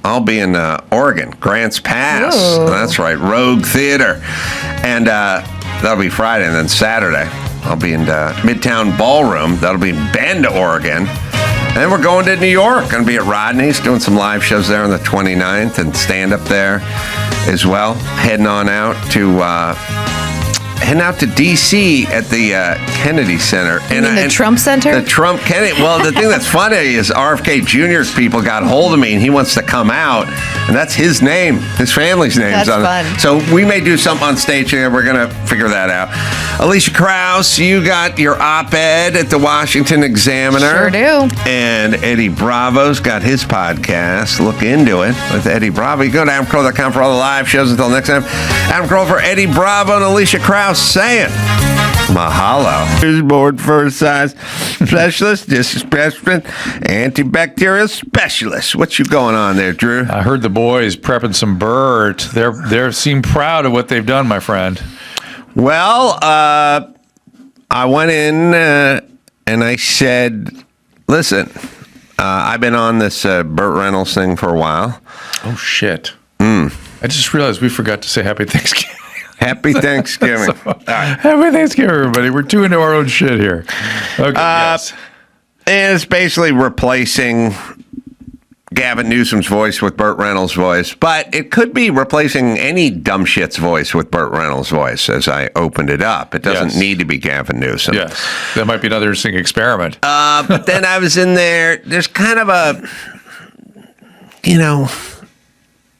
I'll be in Oregon, Grants Pass. Ooh. That's right, Rogue Theater. And that'll be Friday, and then Saturday, I'll be in Midtown Ballroom. That'll be in Bend, Oregon. And then we're going to New York. Going to be at Rodney's, doing some live shows there on the 29th and stand up there as well. Heading out to D.C. at the Kennedy Center. The Trump Center? The Trump Kennedy. Well, the thing that's funny is RFK Jr.'s people got hold of me, and he wants to come out, and that's his name. His family's name's on it. So we may do something on stage here. We're going to figure that out. Alicia Krause, you got your op-ed at the Washington Examiner. Sure do. And Eddie Bravo's got his podcast. Look into it with Eddie Bravo. You go to adamcarolla.com for all the live shows. Until next time, Adam Carolla for Eddie Bravo and Alicia Krause saying mahalo. Here's board first size specialist, disinfectant, antibacterial specialist. What you going on there, Drew? I heard the boys prepping some bird. They seem proud of what they've done, my friend. Well, I went in and I said, listen, I've been on this Burt Reynolds thing for a while. Oh, shit. I just realized we forgot to say Happy Thanksgiving. Happy Thanksgiving. All right. Happy Thanksgiving, everybody. We're too into our own shit here. Okay, yes. And it's basically replacing Gavin Newsom's voice with Burt Reynolds' voice, but it could be replacing any dumb shit's voice with Burt Reynolds' voice as I opened it up. It doesn't need to be Gavin Newsom. Yes, that might be another interesting experiment. But then I was in there. There's kind of a,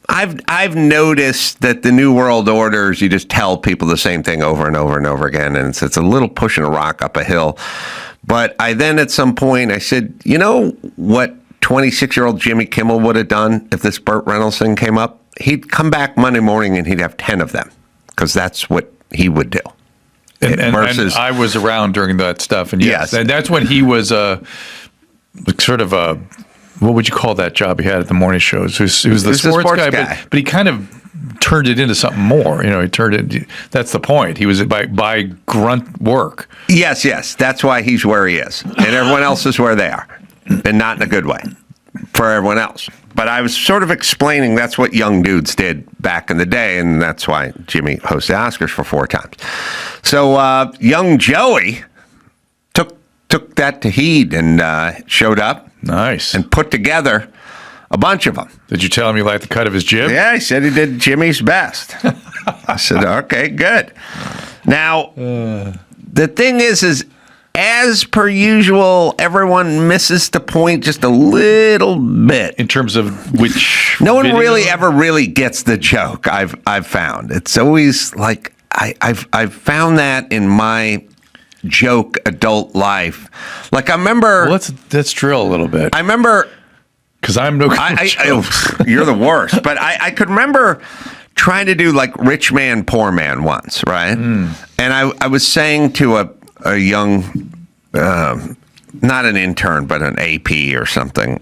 I've noticed that the New World Order is you just tell people the same thing over and over and over again, and it's a little pushing a rock up a hill. But I then at some point I said, you know what 26-year-old Jimmy Kimmel would have done if this Burt Reynolds thing came up? He'd come back Monday morning and he'd have 10 of them because that's what he would do. And I was around during that stuff, and yes, and that's when he was sort of a, what would you call that job he had at the morning shows? He was the sports guy. But he kind of turned it into something more. He turned it. That's the point. He was by grunt work. Yes. That's why he's where he is, and everyone else is where they are, and not in a good way for everyone else. But I was sort of explaining that's what young dudes did back in the day, and that's why Jimmy hosted the Oscars for 4 times. So young Joey took that to heed and showed up. Nice. And put together a bunch of them. Did you tell him you liked the cut of his jib? Yeah, he said he did Jimmy's best. I said, okay, good. Now, the thing is as per usual, everyone misses the point just a little bit. In terms of which no one really ever really gets the joke, I've found. It's always like, I've found that in my joke adult life. Like I remember. Well, let's drill a little bit. I remember because I'm no good. You're the worst. But I could remember trying to do like rich man, poor man once, right? And I was saying to a young, not an intern, but an AP or something,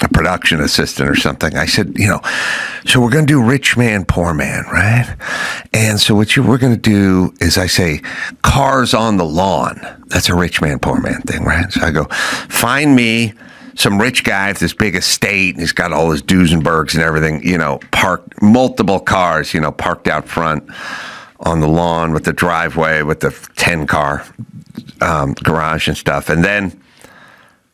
a production assistant or something. I said, so we're going to do rich man, poor man, right? And so what we're going to do is I say, cars on the lawn. That's a rich man, poor man thing, right? So I go, find me some rich guy with this big estate, and he's got all his Duesenbergs and everything, parked, multiple cars, parked out front on the lawn with the driveway with the 10-car garage and stuff. And then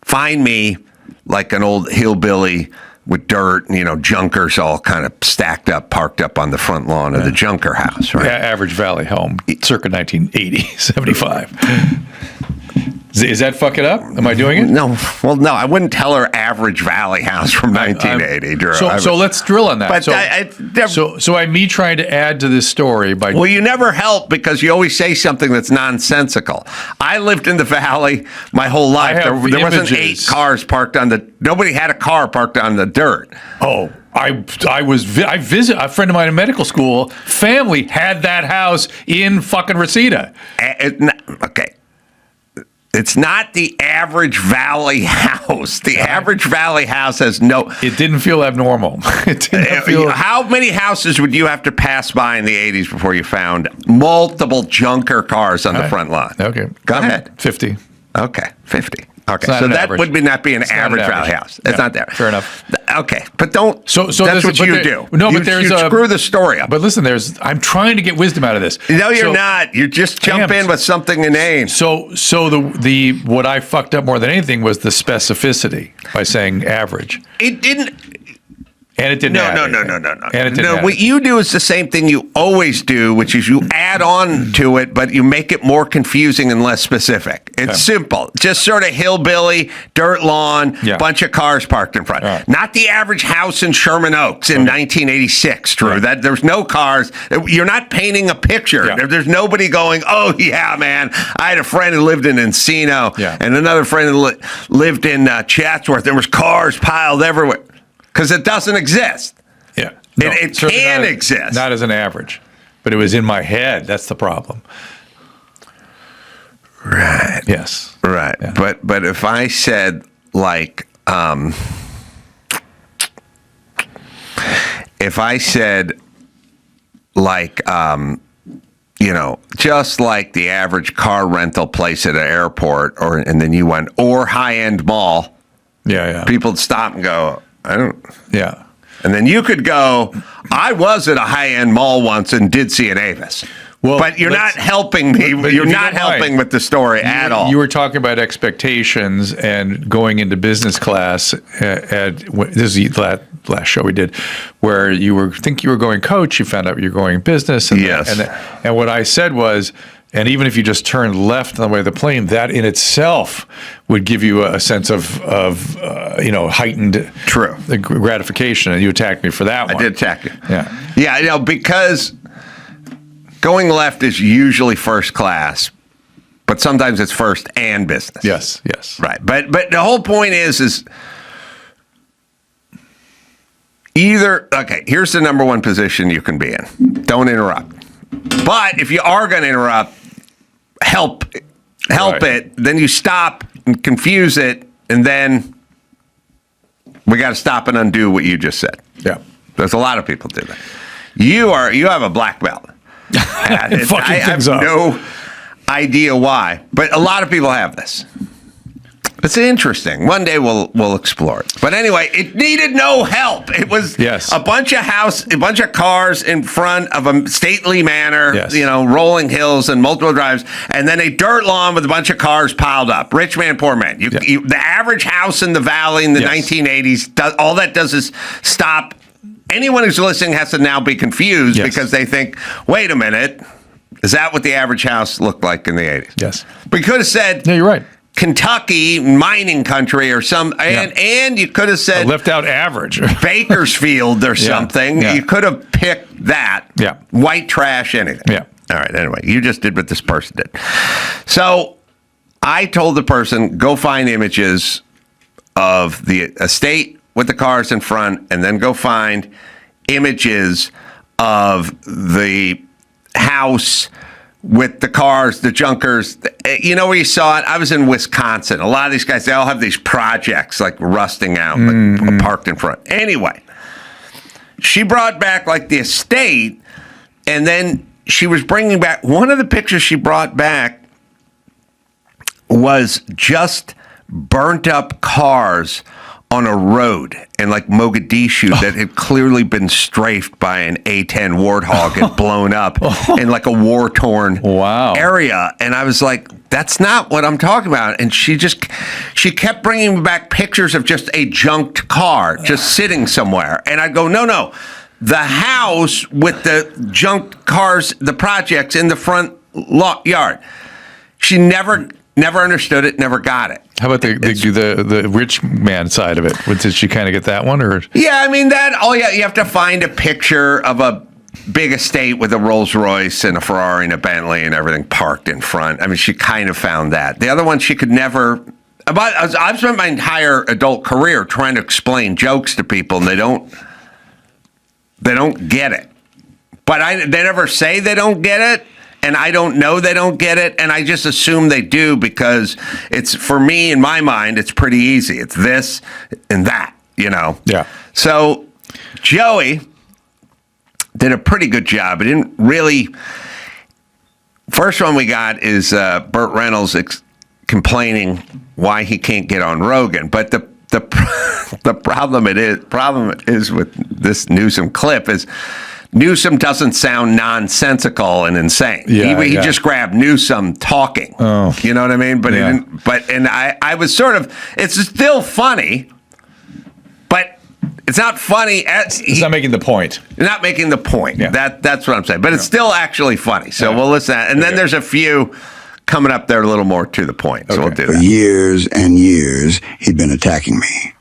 find me like an old hillbilly with dirt and, junkers all kind of stacked up, parked up on the front lawn of the junker house, right? Yeah, average Valley home, circa 1980, 75. Is that fuck it up? Am I doing it? No. Well, no, I wouldn't tell her average Valley house from 1980, Drew. So let's drill on that. But so me trying to add to this story by... Well, you never help because you always say something that's nonsensical. I lived in the Valley my whole life. There wasn't 8 cars parked on the... Nobody had a car parked on the dirt. Oh, I visit a friend of mine in medical school. Family had that house in fucking Reseda. Okay. It's not the average Valley house. The average Valley house has no... It didn't feel abnormal. How many houses would you have to pass by in the 80s before you found multiple junker cars on the front lawn? Okay. Go ahead. 50. Okay, 50. Okay, so that would not be an average Valley house. It's not there. Fair enough. Okay, but don't. So that's what you do. No, but there's you screw the story up. But listen, I'm trying to get wisdom out of this. No, you're not. You just jump in with something inane. So the what I fucked up more than anything was the specificity by saying average. It didn't. And it didn't. No. And it didn't. What you do is the same thing you always do, which is you add on to it, but you make it more confusing and less specific. It's simple. Just sort of hillbilly, dirt lawn, bunch of cars parked in front. Right. Not the average house in Sherman Oaks in 1986, Drew. That there's no cars. You're not painting a picture. Yeah. There's nobody going, oh yeah, man. I had a friend who lived in Encino, and another friend who lived in Chatsworth. There was cars piled everywhere. Because it doesn't exist. Yeah. No, it can exist. Not as an average. But it was in my head. That's the problem. Right. Yes. Right. Yeah. But if I said like just like the average car rental place at an airport and then you went or high-end mall. Yeah. People'd stop and go, I don't. Yeah. And then you could go, I was at a high-end mall once and did see an Avis. Well, but you're not helping me. You're not helping with the story at all. You were talking about expectations and going into business class this is the last show we did, where you think you were going coach, you found out you were going business. And yes. And what I said was, and even if you just turned left on the way of the plane, that in itself would give you a sense of heightened gratification. And you attacked me for that one. I did attack you. Yeah. Yeah, because going left is usually first class, but sometimes it's first and business. Yes. Right. But the whole point is either, okay, here's the number one position you can be in. Don't interrupt. But if you are going to interrupt, help it, then you stop and confuse it, and then we got to stop and undo what you just said. Yeah. There's a lot of people do that. You have a black belt. I have no idea why, but a lot of people have this. It's interesting. One day we'll explore it. But anyway, it needed no help. It was a bunch of cars in front of a stately manor, rolling hills and multiple drives, and then a dirt lawn with a bunch of cars piled up. Rich man, poor man. The average house in the valley in the 1980s, all that does is stop. Anyone who's listening has to now be confused because they think, wait a minute, is that what the average house looked like in the 80s? Yes. But you could have said, you're right. Kentucky, mining country or and you could have said left out average. Bakersfield or something. Yeah. You could have picked that. Yeah. White trash, anything. Yeah. All right, anyway, you just did what this person did. So I told the person, go find images of the estate with the cars in front, and then go find images of the house with the cars, the junkers. You know where you saw it? I was in Wisconsin. A lot of these guys, they all have these projects like rusting out, like parked in front. Anyway, she brought back like the estate, and then she was bringing back, one of the pictures she brought back was just burnt up cars on a road in like Mogadishu that had clearly been strafed by an A-10 Warthog and blown up in like a war-torn area. And I was like, that's not what I'm talking about. And she kept bringing back pictures of just a junked car just sitting somewhere. And I'd go, no, the house with the junked cars, the projects in the front yard. She never understood it, never got it. How about the rich man side of it? Did she kind of get that one, or? Yeah, I mean you have to find a picture of a big estate with a Rolls Royce and a Ferrari and a Bentley and everything parked in front. I mean, she kind of found that. The other one she could never. I've spent my entire adult career trying to explain jokes to people, and they don't get it. But they never say they don't get it. And I don't know they don't get it, and I just assume they do because it's, for me, in my mind, it's pretty easy. It's this and that, Yeah. So Joey did a pretty good job. It didn't really... First one we got is Burt Reynolds complaining why he can't get on Rogan. But the problem is with this Newsom clip is... Newsom doesn't sound nonsensical and insane. He just grabbed Newsom talking. Oh. You know what I mean? But he didn't. And I was sort of. It's still funny, but it's not funny. It's not making the point. Not making the point. Yeah. That's what I'm saying. But it's still actually funny. So we'll listen. And then there's a few coming up there a little more to the point. So we'll do that. For years and years, he'd been attacking me,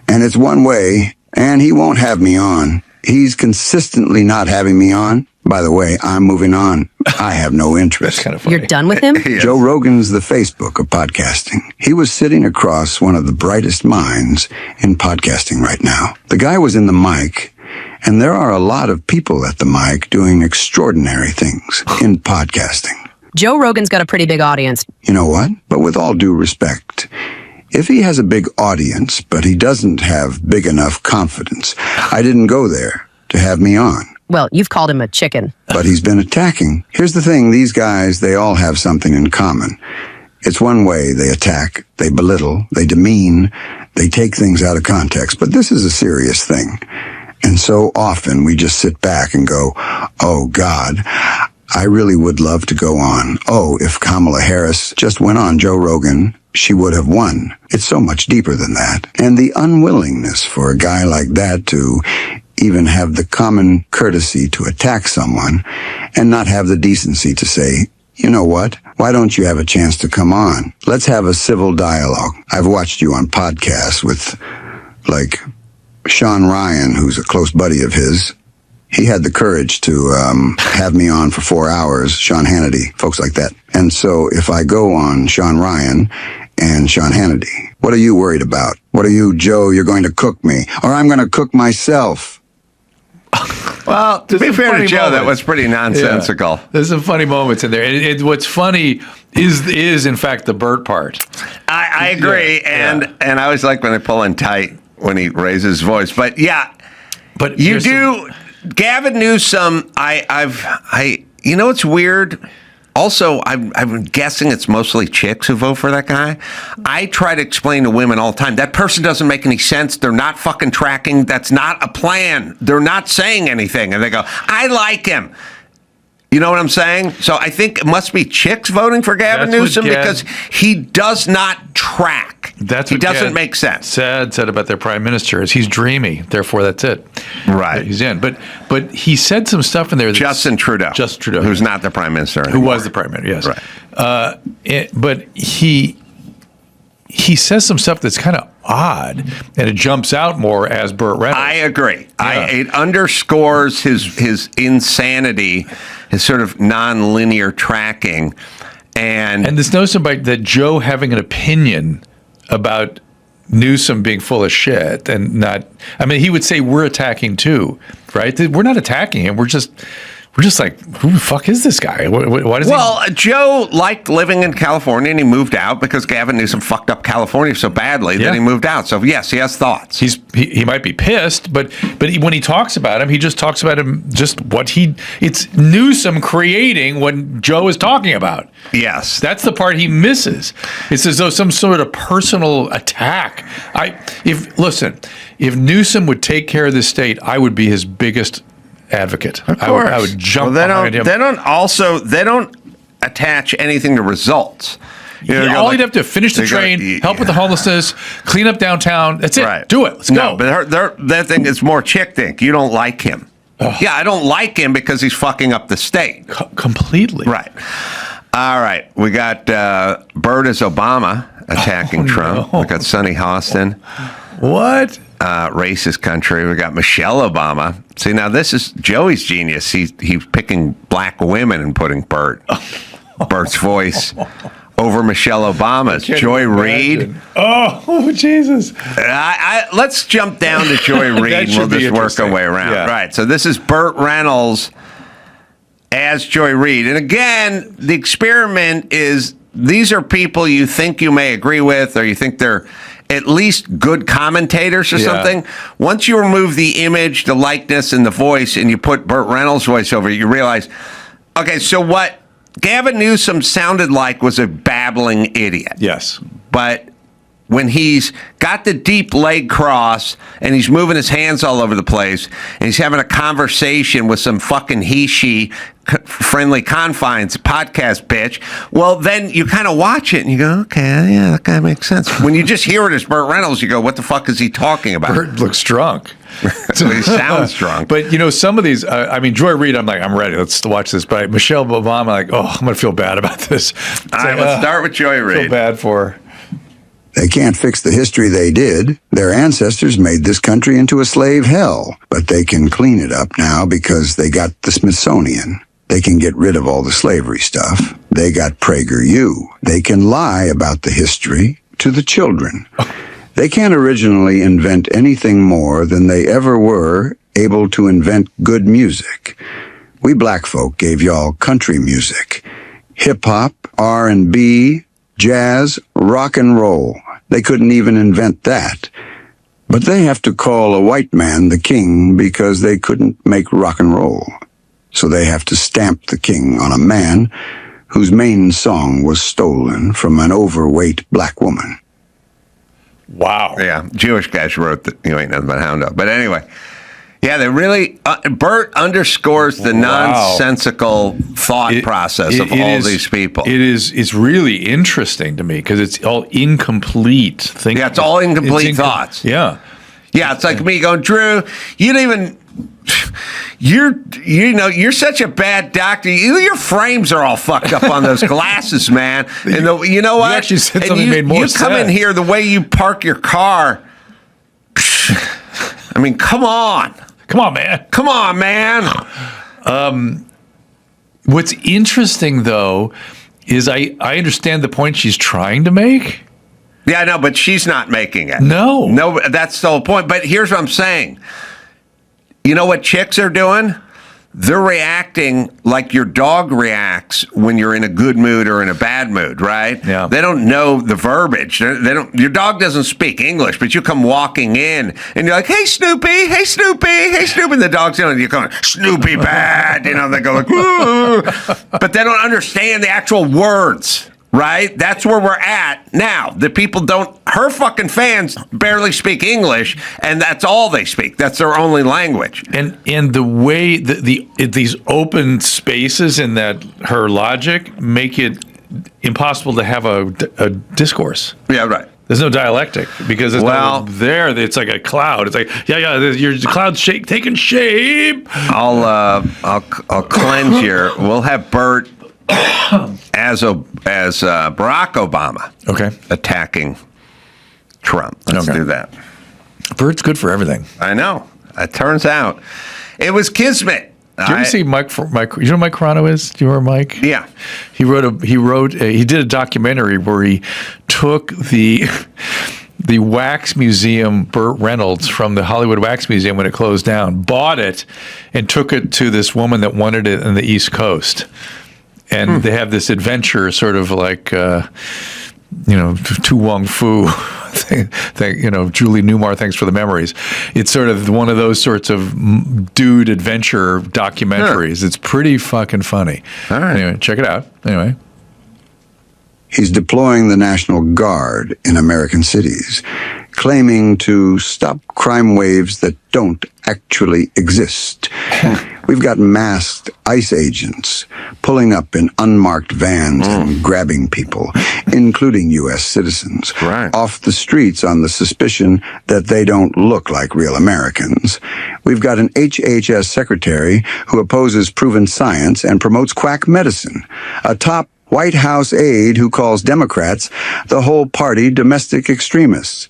and it's one way, and he won't have me on. He's consistently not having me on. By the way, I'm moving on. I have no interest. That's kind of funny. You're done with him? Joe Rogan's the Facebook of podcasting. He was sitting across one of the brightest minds in podcasting right now. The guy was in the mic, and there are a lot of people at the mic doing extraordinary things in podcasting. Joe Rogan's got a pretty big audience. You know what? But with all due respect, if he has a big audience, but he doesn't have big enough confidence, I didn't go there to have me on. Well, you've called him a chicken. But he's been attacking. Here's the thing, these guys, they all have something in common. It's one way they attack, they belittle, they demean, they take things out of context. But this is a serious thing. And so often we just sit back and go, oh God, I really would love to go on. Oh, if Kamala Harris just went on Joe Rogan, she would have won. It's so much deeper than that. And the unwillingness for a guy like that to even have the common courtesy to attack someone and not have the decency to say, you know what? Why don't you have a chance to come on? Let's have a civil dialogue. I've watched you on podcasts with, like, Sean Ryan, who's a close buddy of his. He had the courage to have me on for 4 hours, Sean Hannity, folks like that. And so if I go on Sean Ryan and Sean Hannity, what are you worried about? What are you, Joe, you're going to cook me? Or I'm going to cook myself. Well, to be fair to Joe, that was pretty nonsensical. Yeah. There's some funny moments in there. What's funny is in fact the Bert part. I agree, and I always like when they pull in tight when he raises his voice. But yeah, but you do. Gavin Newsom, you know, it's weird. Also, I'm guessing it's mostly chicks who vote for that guy. I try to explain to women all the time, that person doesn't make any sense. They're not fucking tracking. That's not a plan. They're not saying anything. And they go, I like him. You know what I'm saying? So I think it must be chicks voting for Gavin Newsom because he does not track. He doesn't make sense. Said about their prime minister is he's dreamy. Therefore, that's it. Right. He's in. But he said some stuff in there. Justin Trudeau. Who's not the prime minister anymore. Who was the prime minister, yes. Right. But he says some stuff that's kind of odd, and it jumps out more as Burt Reynolds. I agree. Yeah. It underscores his insanity, his sort of non-linear tracking. And this notion that Joe having an opinion about Newsom being full of shit and not, I mean, he would say we're attacking too, right? We're not attacking him. We're just like, who the fuck is this guy? Why does Joe liked living in California, and he moved out because Gavin Newsom fucked up California so badly that he moved out. So yes, he has thoughts. He might be pissed, but when he talks about him, he just talks about him just it's Newsom creating what Joe is talking about. Yes, that's the part he misses. It's as though some sort of personal attack. If Newsom would take care of this state, I would be his biggest advocate. Of course. I would jump behind him. They don't attach anything to results. You'd have to finish the train, help with the homelessness, clean up downtown. That's it. Right. Do it. Let's go. No, but that thing is more chick think. You don't like him. Yeah, I don't like him because he's fucking up the state. Completely. Right. All right. We got Bert as Obama attacking Trump. No. We got Sonny Hostin. What? Racist country. We got Michelle Obama. See, now this is Joey's genius. He's picking black women and putting Bert's voice over Michelle Obama's. Joy Reid. Oh, Jesus. Let's jump down to Joy Reid and we'll just work our way around. Yeah. Right. So this is Burt Reynolds as Joy Reid. And again, the experiment is these are people you think you may agree with or you think they're at least good commentators or something. Once you remove the image, the likeness, and the voice, and you put Burt Reynolds' voice over it, you realize, okay, so what Gavin Newsom sounded like was a babbling idiot. Yes. But when he's got the deep leg cross and he's moving his hands all over the place and he's having a conversation with some fucking he-she friendly confines podcast bitch, well, then you kind of watch it and you go, okay, yeah, that guy makes sense. When you just hear it as Burt Reynolds, you go, what the fuck is he talking about? Burt looks drunk. So he sounds drunk. But, some of these, Joy Reid, I'm like, I'm ready. Let's watch this. But Michelle Obama, like, I'm going to feel bad about this. All right, let's start with Joy Reid. I feel bad for her. They can't fix the history they did. Their ancestors made this country into a slave hell, but they can clean it up now because they got the Smithsonian. They can get rid of all the slavery stuff. They got PragerU. They can lie about the history to the children. They can't originally invent anything more than they ever were able to invent good music. We black folk gave y'all country music, hip-hop, R&B, jazz, rock and roll. They couldn't even invent that. But they have to call a white man the king because they couldn't make rock and roll. So they have to stamp the king on a man whose main song was stolen from an overweight black woman. Wow. Yeah, Jewish guys wrote that you ain't nothing but a hound dog. But anyway, Yeah, they really. Bert underscores the nonsensical thought process of all these people. It's really interesting to me because it's all incomplete thinking. Yeah, it's all incomplete thoughts. Yeah. Yeah, it's like me going, Drew, you don't even. You're such a bad doctor. Your frames are all fucked up on those glasses, man. And you know what? You actually said something made more sense. You come in here the way you park your car. I mean, come on. Come on, man. Come on, man. What's interesting, though, is I understand the point she's trying to make. Yeah, I know, but she's not making it. No, that's the whole point. But here's what I'm saying. You know what chicks are doing? They're reacting like your dog reacts when you're in a good mood or in a bad mood, right? Yeah. They don't know the verbiage. They don't. Your dog doesn't speak English, but you come walking in and you're like, "Hey, Snoopy! Hey, Snoopy! Hey, Snoopy!" And the dog's in and you're going, "Snoopy bad!" You know, they go like, "Ooh," but they don't understand the actual words. Right? That's where we're at now. The people her fucking fans barely speak English, and that's all they speak. That's their only language. And the way these open spaces in that her logic make it impossible to have a discourse. Yeah, right. There's no dialectic because it's it's like a cloud. It's like your cloud's taking shape. I'll cleanse we'll have Bert as Barack Obama, attacking Trump. Let's do that. Bert's good for everything. I know. It turns out it was kismet. Do you ever see Mike? You know who Mike Carano is? Do you remember Mike? Yeah. He did a documentary where he took the wax museum, Burt Reynolds, from the Hollywood Wax Museum when it closed down, bought it and took it to this woman that wanted it on the East Coast. And they have this adventure, sort of like, Tu Wong Fu thing, Julie Newmar, thanks for the memories. It's sort of one of those sorts of dude adventure documentaries. It's pretty fucking funny. All right. Anyway, check it out. Anyway. He's deploying the National Guard in American cities, claiming to stop crime waves that don't actually exist. We've got masked ICE agents pulling up in unmarked vans and grabbing people, including U.S. citizens, off the streets on the suspicion that they don't look like real Americans. We've got an HHS secretary who opposes proven science and promotes quack medicine, a top White House aide who calls Democrats the whole party domestic extremists.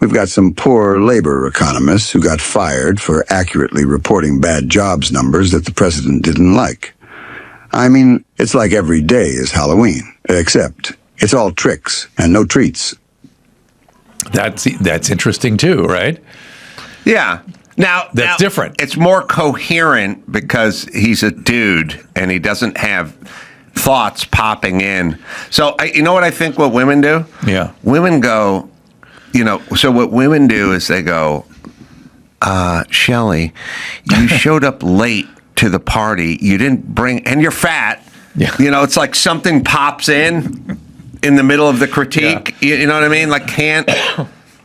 We've got some poor labor economists who got fired for accurately reporting bad jobs numbers that the president didn't like. I mean, it's like every day is Halloween, except it's all tricks and no treats. That's interesting too, right? Yeah. Now that's different. It's more coherent because he's a dude and he doesn't have thoughts popping in. So you know what I think what women do? Yeah. Women go, so what women do is they go, Shelley, you showed up late to the party. You didn't bring, and you're fat. Yeah. It's like something pops in the middle of the critique. Yeah. You know what I mean? Like can't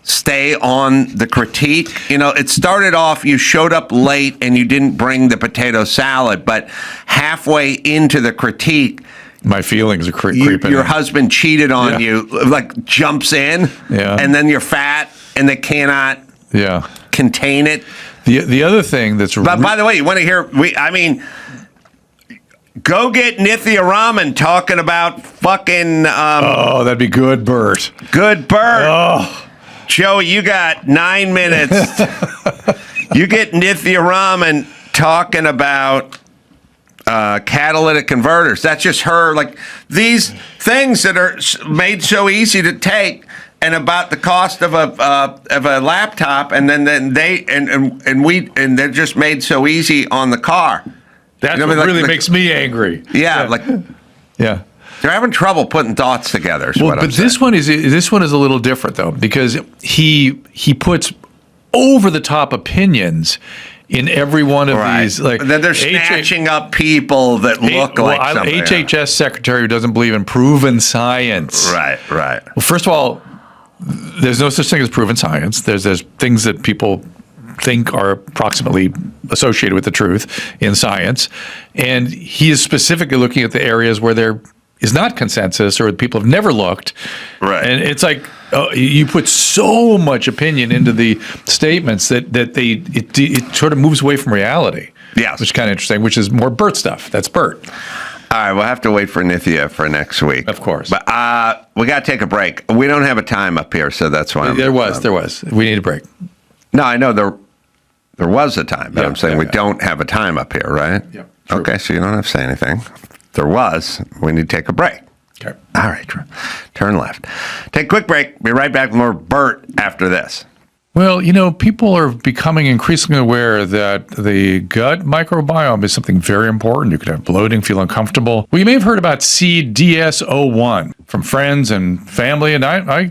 stay on the critique. It started off, you showed up late and you didn't bring the potato salad, but halfway into the critique, my feelings are creeping. Your husband cheated on you, like jumps in, and then you're fat and they cannot contain it. The other thing that's... But by the way, you want to hear... Go get Nithya Raman talking about fucking... that'd be good, Bert. Good, Bert. Oh. Joey, you got 9 minutes. You get Nithya Raman talking about catalytic converters. That's just her, like these things that are made so easy to take, and about the cost of a laptop, and then they're just made so easy on the car. That's what really makes me angry. Yeah, yeah. They're having trouble putting thoughts together. This one is a little different though, because he puts over the top opinions in every one of these. Like then they're snatching up people that look like something. HHS secretary who doesn't believe in proven science. Right. Well, first of all, there's no such thing as proven science. There's things that people think are approximately associated with the truth in science. And he is specifically looking at the areas where there is not consensus or people have never looked. Right. And it's like you put so much opinion into the statements that it sort of moves away from reality. Yeah. Which is kind of interesting, which is more Bert stuff. That's Bert. All right, we'll have to wait for Nithya for next week. Of course. But we got to take a break. We don't have a time up here, so that's why. There was. We need a break. No, I know there was a time, but I'm saying we don't have a time up here, right? Yeah. Okay, so you don't have to say anything. There was. We need to take a break. Okay. All right, turn left. Take a quick break. Be right back with more Bert after this. Well, people are becoming increasingly aware that the gut microbiome is something very important. You could have bloating, feel uncomfortable. Well, you may have heard about Seed DS-01 from friends and family, and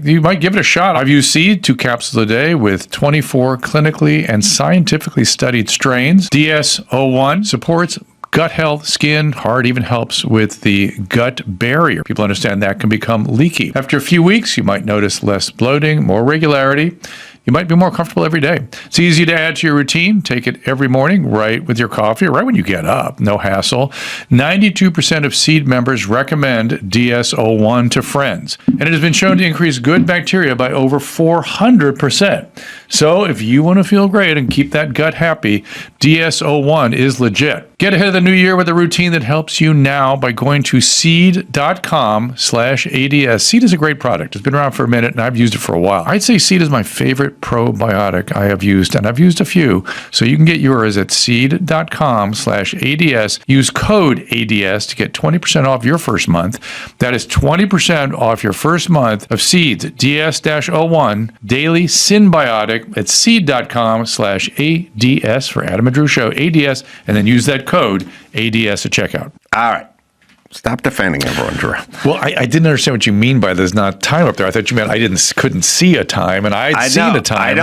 you might give it a shot. I've used Seed 2 capsules a day with 24 clinically and scientifically studied strains. DS-01 supports gut health, skin, heart, even helps with the gut barrier. People understand that can become leaky. After a few weeks, you might notice less bloating, more regularity. You might be more comfortable every day. It's easy to add to your routine. Take it every morning, right with your coffee, or right when you get up. No hassle. 92% of Seed members recommend DS-01 to friends, and it has been shown to increase good bacteria by over 400%. So if you want to feel great and keep that gut happy, DS-01 is legit. Get ahead of the new year with a routine that helps you now by going to seed.com/ADS. Seed is a great product. It's been around for a minute, and I've used it for a while. I'd say Seed is my favorite probiotic I have used, and I've used a few. So you can get yours at seed.com/ADS. Use code ADS to get 20% off your first month. That is 20% off your first month of Seed's DS-01 Daily Synbiotic at seed.com/ADS for Adam and Drew Show, ADS, and then use that code ADS at checkout. All right. Stop defending everyone, Drew. Well, I didn't understand what you mean by there's not time up there. I thought you meant I couldn't see a time, and I'd seen a time. I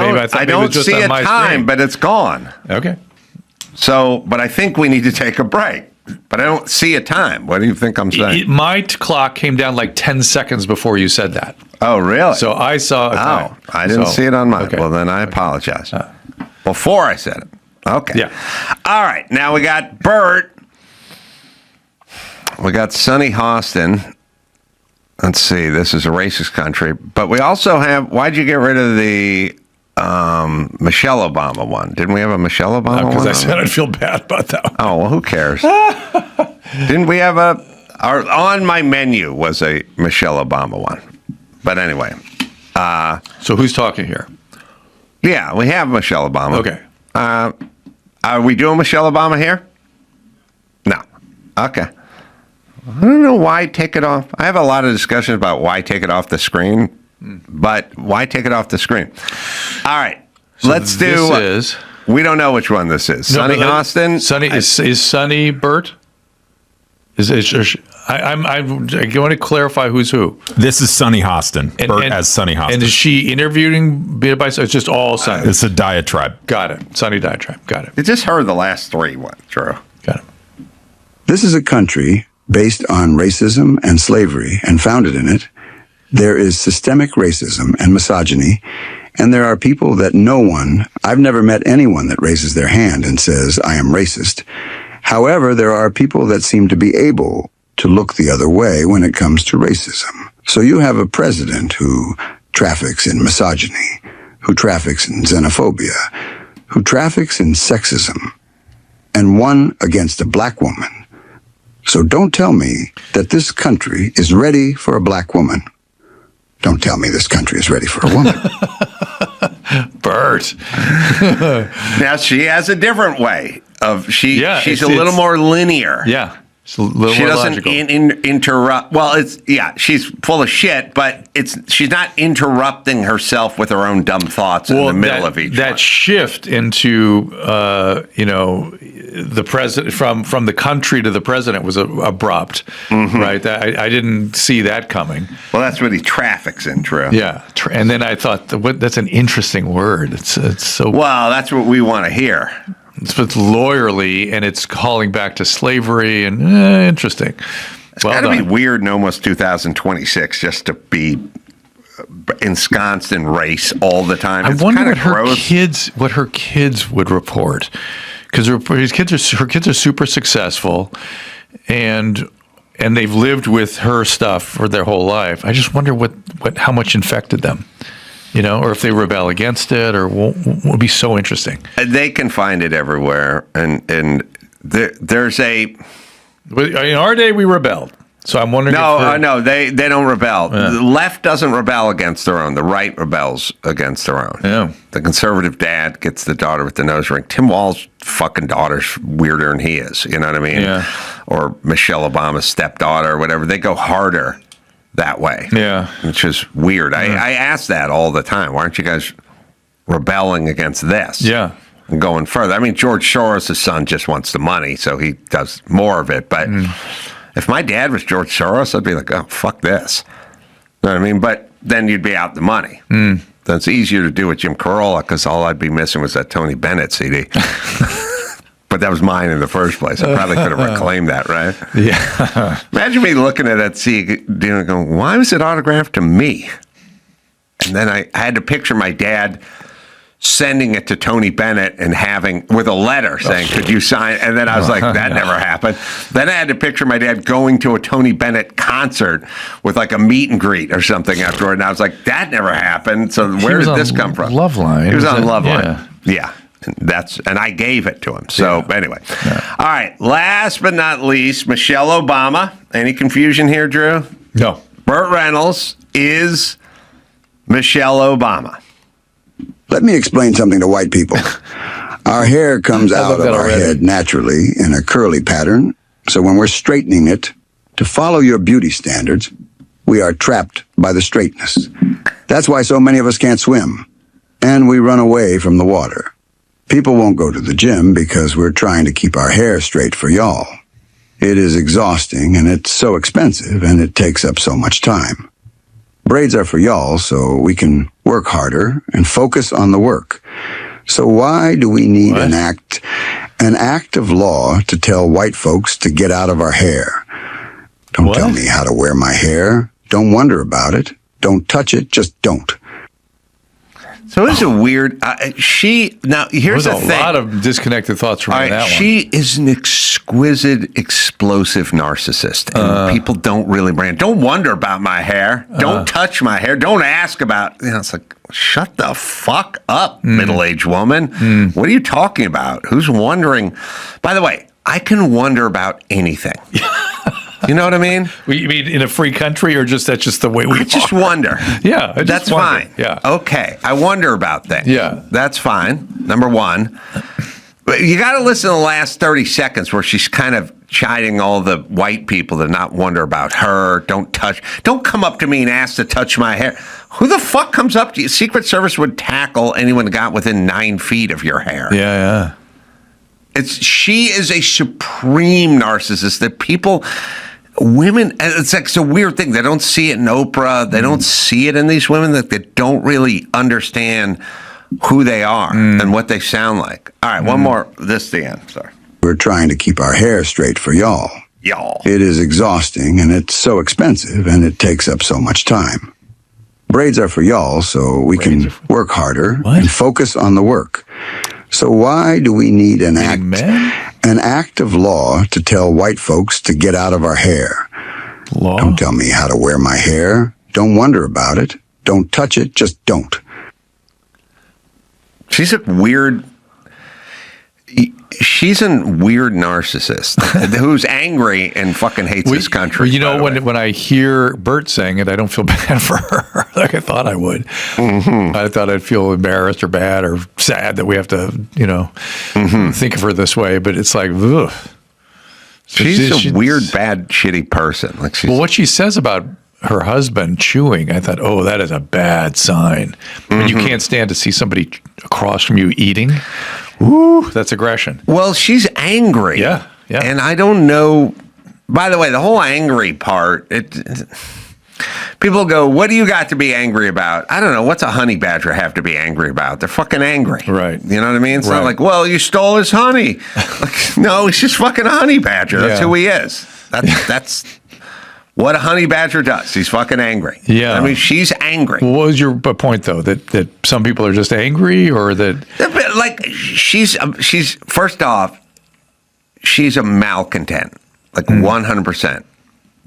don't see a time, but it's gone. Okay. So, but I think we need to take a break. But I don't see a time. What do you think I'm saying? My clock came down like 10 seconds before you said that. Oh, really? So I saw a time. I didn't see it on mine. Okay. Well, then I apologize. Before I said it. Okay. Yeah. All right. Now we got Bert. We got Sonny Hostin. Let's see. This is a racist country. But we also have, why'd you get rid of the Michelle Obama one? Didn't we have a Michelle Obama one? Because I said I'd feel bad about that one. Oh, well, who cares? Didn't we have on my menu was a Michelle Obama one. But anyway. So who's talking here? Yeah, we have Michelle Obama. Okay. Are we doing Michelle Obama here? No. Okay. I don't know why take it off. I have a lot of discussions about why take it off the screen, but why take it off the screen? All right. So let's do. We don't know which one this is. No, Sonny Hostin. Sonny is Sonny Bert? I want to clarify who's who. This is Sonny Hostin. Bert as Sonny Hostin. And is she interviewing bit by bit? It's just all Sonny. It's a diatribe. Got it. Sonny diatribe. Got it. You just heard the last three ones, Drew. Got it. This is a country based on racism and slavery, and founded in it. There is systemic racism and misogyny, and there are people that I've never met anyone that raises their hand and says, I am racist. However, there are people that seem to be able to look the other way when it comes to racism. So you have a president who traffics in misogyny, who traffics in xenophobia, who traffics in sexism, and one against a black woman. So don't tell me that this country is ready for a black woman. Don't tell me this country is ready for a woman. Bert. Now she has a different way of she's a little more linear. Yeah. She doesn't interrupt. Well, she's full of shit, but she's not interrupting herself with her own dumb thoughts in the middle of each one. That shift into the president from the country to the president was abrupt, right? I didn't see that coming. Well, that's what he traffics in, Drew. Yeah, and then I thought that's an interesting word. It's so well. That's what we want to hear. It's lawyerly, and it's calling back to slavery, and interesting. It's got to be weird in almost 2026 just to be ensconced in race all the time. I It's wonder kinda what her kids would report, because her kids are super successful, and they've lived with her stuff for their whole life. I just wonder how much infected them, or if they rebel against it, or would be so interesting. They can find it everywhere, and there's a. In our day, we rebelled. So I'm wondering. No, they don't rebel. Yeah. The left doesn't rebel against their own. The right rebels against their own. Yeah. The conservative dad gets the daughter with the nose ring. Tim Walz's fucking daughter's weirder than he is. You know what I mean? Yeah. Or Michelle Obama's stepdaughter or whatever. They go harder that way. Yeah. Which is weird. Yeah. I ask that all the time. Why aren't you guys rebelling against this? Yeah. And going further. I mean, George Soros' son just wants the money, so he does more of it. But if my dad was George Soros, I'd be like, oh, fuck this. You know what I mean? But then you'd be out the money. Then it's easier to do with Jim Carolla, because all I'd be missing was that Tony Bennett CD. But that was mine in the first place. I probably could have reclaimed that, right? Yeah. Imagine me looking at that CD going, why was it autographed to me? And then I had to picture my dad sending it to Tony Bennett and with a letter saying, could you sign? And then I was like, that never happened. Then I had to picture my dad going to a Tony Bennett concert with like a meet and greet or something afterward. And I was like, that never happened. So where did this come from? Loveline. He was on Loveline. Yeah. And I gave it to him. So anyway. Yeah. All right. Last but not least, Michelle Obama. Any confusion here, Drew? No. Burt Reynolds is Michelle Obama. Let me explain something to white people. Our hair comes out of our head naturally in a curly pattern, so when we're straightening it, to follow your beauty standards, we are trapped by the straightness. That's why so many of us can't swim, and we run away from the water. People won't go to the gym because we're trying to keep our hair straight for y'all. It is exhausting, and it's so expensive, and it takes up so much time. Braids are for y'all, so we can work harder and focus on the work. So why do we need an act of law to tell white folks to get out of our hair? Don't tell me how to wear my hair. Don't wonder about it. Don't touch it. Just don't. So it's a weird. Here's the thing. A lot of disconnected thoughts from that one. She is an exquisite, explosive narcissist, and people don't really brand. Don't wonder about my hair. Don't touch my hair. Don't ask about. It's like, shut the fuck up, middle-aged woman. What are you talking about? Who's wondering? By the way, I can wonder about anything. You know what I mean? You mean in a free country, or that's just the way we are? I just wonder. Yeah, that's fine. Yeah. Okay, I wonder about things. Yeah. That's fine. Number one. But you got to listen to the last 30 seconds where she's kind of chiding all the white people to not wonder about her. Don't come up to me and ask to touch my hair. Who the fuck comes up to you? Secret Service would tackle anyone who got within 9 feet of your hair. Yeah. She is a supreme narcissist that women, it's like, it's a weird thing. They don't see it in Oprah. They don't see it in these women that they don't really understand who they are and what they sound like. All right, one more. This is the end. Sorry. We're trying to keep our hair straight for y'all. It is exhausting, and it's so expensive, and it takes up so much time. Braids are for y'all, so we can work harder and focus on the work. So why do we need an act of law to tell white folks to get out of our hair? Law? Don't tell me how to wear my hair. Don't wonder about it. Don't touch it. Just don't. She's a weird narcissist who's angry and fucking hates this country. When I hear Bert saying it, I don't feel bad for her like I thought I would. I thought I'd feel embarrassed or bad or sad that we have to, think of her this way. But it's like, ugh. She's a weird, bad, shitty person. What she says about her husband chewing, I thought, oh, that is a bad sign. When you can't stand to see somebody across from you eating, ooh, that's aggression. Well, she's angry. Yeah. And I don't know. By the way, the whole angry part, people go, what do you got to be angry about? I don't know. What's a honey badger have to be angry about? They're fucking angry. Right. You know what I mean? It's not like, well, you stole his honey. No, he's just fucking a honey badger. That's who he is. That's what a honey badger does. He's fucking angry. Yeah. I mean, she's angry. What was your point, though? That some people are just angry, or that... Like, she's first off, she's a malcontent. Like, 100%.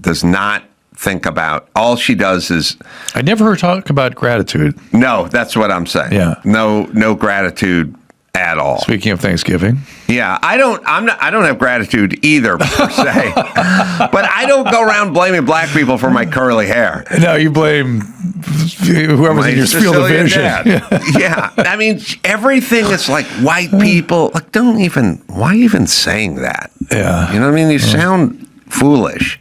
Does not think about... All she does is... I never heard her talk about gratitude. No, that's what I'm saying. Yeah. No gratitude at all. Speaking of Thanksgiving. Yeah, I don't have gratitude either per se. But I don't go around blaming black people for my curly hair. No, you blame whoever's in your field of vision. Yeah. I mean, everything is like white people. Like, why are you even saying that? Yeah. You know what I mean? You sound foolish.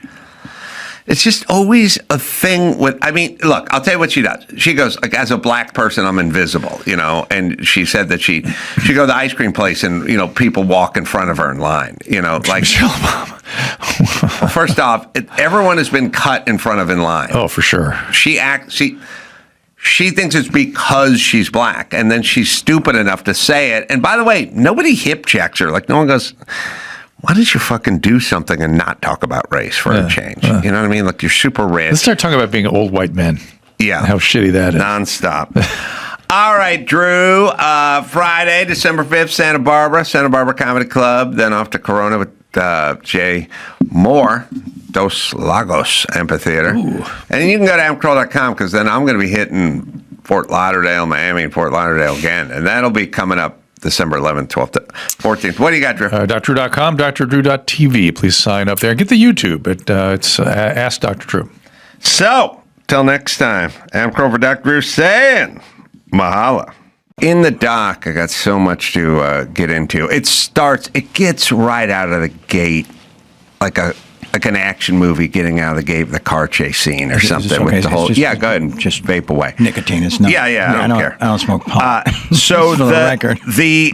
It's just always a thing with, I mean, look, I'll tell you what she does. She goes, like, as a black person, I'm invisible, you know, and she said that she'd go to the ice cream place and, you know, people walk in front of her in line, you know, like. Michelle Obama. Well, first off, everyone has been cut in front of in line. Oh, for sure. She thinks it's because she's black, and then she's stupid enough to say it. And by the way, nobody hip checks her. Like, no one goes, why don't you fucking do something and not talk about race for a change? You know what I mean? Like, you're super rich. Let's start talking about being old white men. Yeah. How shitty that is. Nonstop. All right, Drew. Friday, December 5th, Santa Barbara Comedy Club. Then off to Corona with Jay Moore, Dos Lagos Amphitheater. Ooh. And you can go to adamcarolla.com because then I'm going to be hitting Fort Lauderdale, Miami, and Fort Lauderdale again. And that'll be coming up December 11th, 12th, 14th. What do you got, Drew? DrDrew.com, DrDrew.tv. Please sign up there. Get the YouTube. It's Ask Dr. Drew. So, till next time, Adam Carolla for Dr. Drew saying mahala. In the doc, I got so much to get into. It gets right out of the gate like an action movie getting out of the gate, the car chase scene or something. Okay? With the whole, just, go ahead and just vape away. Nicotine is not. Yeah, I don't care. I don't smoke pot. So for the record. the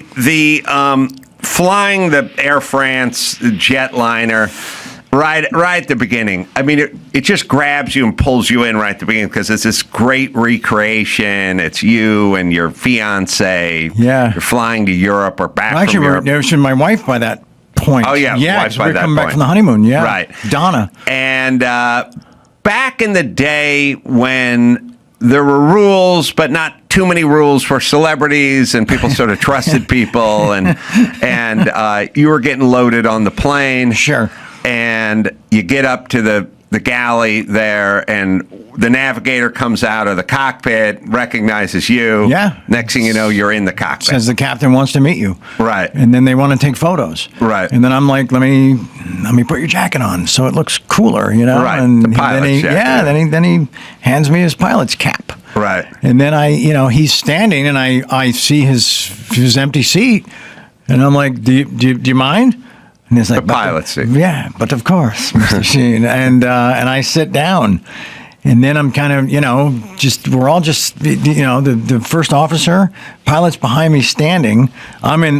flying the Air France jetliner right at the beginning. I mean, it just grabs you and pulls you in right at the beginning because it's this great recreation. It's you and your fiance. Yeah, you're flying to Europe or back. Actually, from Europe. There was my wife by that point. Oh yeah, we're coming back from the honeymoon. Yeah, right, Donna. And back in the day when there were rules, but not too many rules for celebrities, and people sort of trusted people, and you were getting loaded on the plane. Sure. And you get up to the galley there, and the navigator comes out of the cockpit, recognizes you. Yeah. Next thing you know, you're in the cockpit. Says the captain wants to meet you. Right. And then they want to take photos. Right. And then I'm like, let me put your jacket on so it looks cooler, you know. Right. And the pilot's jacket. Then he hands me his pilot's cap. Right. And then he's standing, and I see his empty seat, and I'm like, do you mind? And he's like, the pilot seat. Yeah, but of course, Mr. Sheen. And I sit down, and then I'm kind of, we're all just, the first officer, pilot's behind me standing. I'm in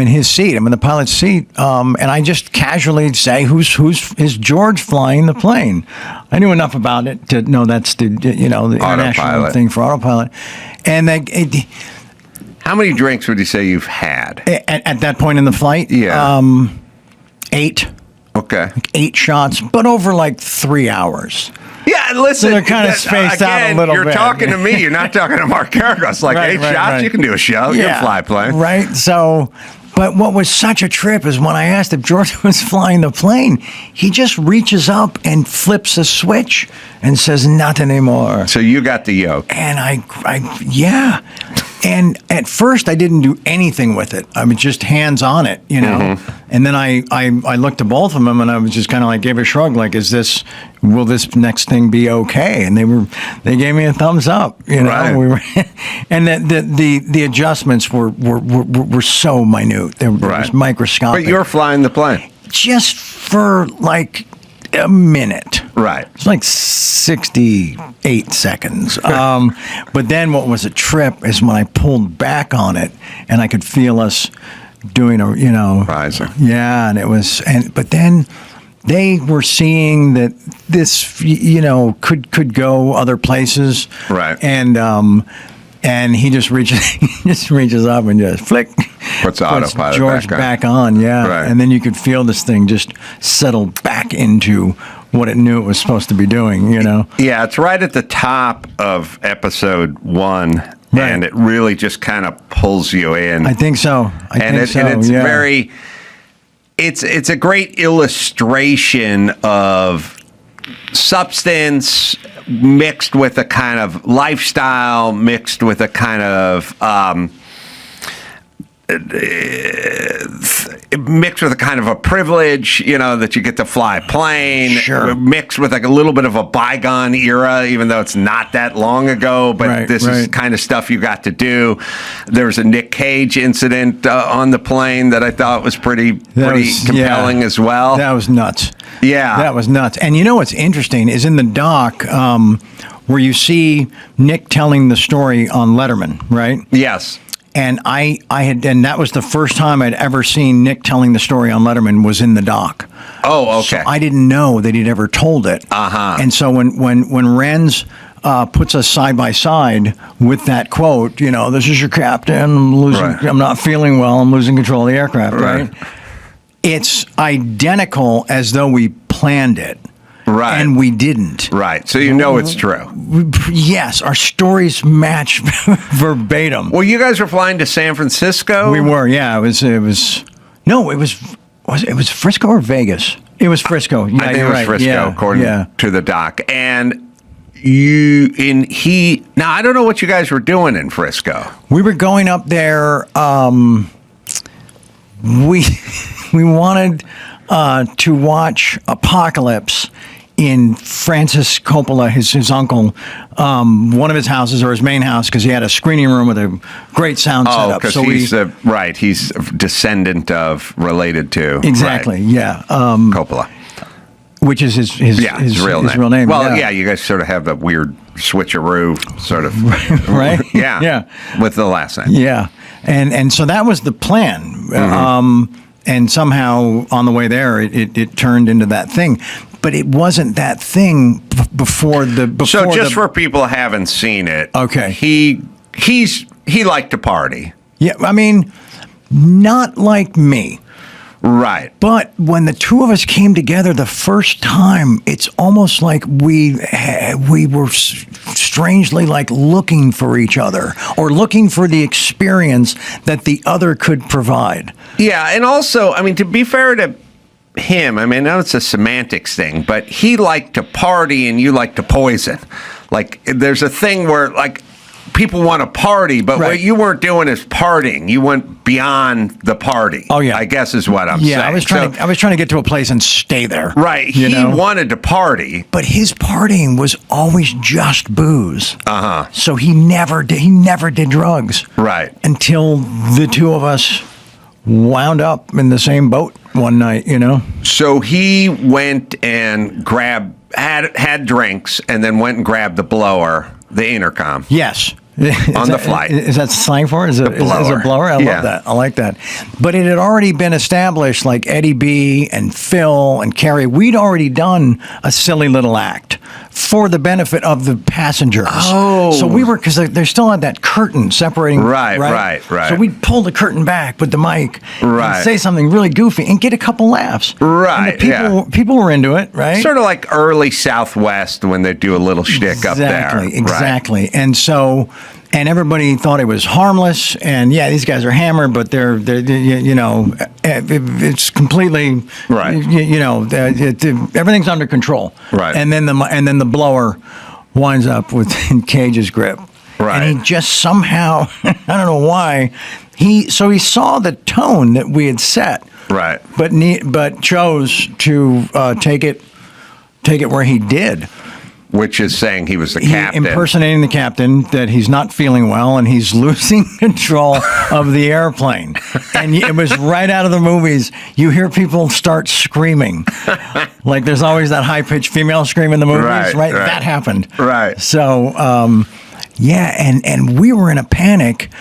his seat. I'm in the pilot's seat, and I just casually say, is George flying the plane? I knew enough about it to know that's the international thing for autopilot, and how many drinks would you say you've had? At that point in the flight? Yeah. 8. Okay. Like 8 shots, but over like 3 hours. Yeah, listen. So they're kind of spaced out a little bit. You're talking to me. You're not talking to Mark Karagos. Like, right, 8 shots, right. You can do a show. You can fly a plane. Right. So, but what was such a trip is when I asked if George was flying the plane, he just reaches up and flips a switch and says, not anymore. So you got the yoke. And yeah. And at first, I didn't do anything with it. I was just hands on it, Mm-hmm. And then I looked at both of them, and I was just kind of like, gave a shrug, like, will this next thing be okay? And they gave me a thumbs up, Right. We were, and the adjustments were so minute. They were just microscopic. But you're flying the plane just for like a minute. Right. It's like 68 seconds. But then what was a trip is when I pulled back on it and I could feel us doing riser. Yeah, and it was, but then they were seeing that this, could go other places. Right. And And he just reaches up and just flick. Puts autopilot George back on. Yeah. Right. And then you could feel this thing just settle back into what it knew it was supposed to be doing, you know? Yeah, it's right at the top of episode 1. Right. And it really just kind of pulls you in. I think so. And it's very... It's a great illustration of substance mixed with a kind of lifestyle, mixed with a kind of mixed with a kind of a privilege, you know, that you get to fly a plane. Sure. Mixed with like a little bit of a bygone era, even though it's not that long ago. But this is kind of stuff you got to do. There was a Nick Cage incident on the plane that I thought was pretty compelling as well. That was nuts. Yeah. That was nuts. And you know what's interesting is in the doc where you see Nick telling the story on Letterman, right? Yes. And and that was the first time I'd ever seen Nick telling the story on Letterman was in the doc. Oh, okay. So I didn't know that he'd ever told it. And so when Renz puts us side by side with that quote, you know, this is your captain, I'm not feeling well, I'm losing control of the aircraft, right? It's identical as though we planned it. Right. And we didn't. Right. So you know it's true. Yes. Our stories match verbatim. Well, you guys were flying to San Francisco? We were, yeah. It was Frisco or Vegas? It was Frisco. Yeah, I think it was Frisco, according to the doc. And now I don't know what you guys were doing in Frisco. We were going up there. We wanted to watch Apocalypse in Francis Coppola, his uncle, one of his houses or his main house, because he had a screening room with a great sound setup. So he's a descendant of, related to. Exactly, yeah. Coppola. Which is his real name. Well, yeah, you guys sort of have that weird switcheroo sort of. Right? Yeah. With the last name. Yeah. And so that was the plan. And somehow on the way there, it turned into that thing. But it wasn't that thing before So just for people who haven't seen it, okay, he liked to party. Yeah, I mean, not like me. Right. But when the two of us came together the first time, it's almost like we were strangely like looking for each other or looking for the experience that the other could provide. Yeah, and also, I mean, to be fair to him, I mean, I know it's a semantics thing, but he liked to party and you like to poison. Like, there's a thing where, like, people want to party, but what you weren't doing is partying. You went beyond the party. Oh yeah, I guess is what I'm saying. Yeah, I was trying to get to a place and stay there. Right. He wanted to party, but his partying was always just booze. So he never did drugs. Right. Until the two of us wound up in the same boat one night, you know. So he went and had drinks and then went and grabbed the blower, the intercom. Yes. On the flight. Is that slang for it? Is it a blower? I love that. I like that. But it had already been established, like Eddie B and Phil and Carrie, we'd already done a silly little act for the benefit of the passengers. Oh. So we were, because they still had that curtain separating. Right. So we'd pull the curtain back with the mic and say something really goofy and get a couple laughs. Right. And people were into it, right? Sort of like early Southwest when they do a little shtick up there. Exactly. Right. And so... And everybody thought it was harmless, and yeah, these guys are hammered, but they're you know, it's completely everything's under control. Right. And then the blower winds up within Cage's grip. Right. And he just somehow, I don't know why, he saw the tone that we had set. Right. But chose to take it where he did. Which is saying he was the captain. Impersonating the captain, that he's not feeling well and he's losing control of the airplane. And it was right out of the movies. You hear people start screaming. Like there's always that high-pitched female scream in the movies, right? That happened. Right. So, and we were in a panic,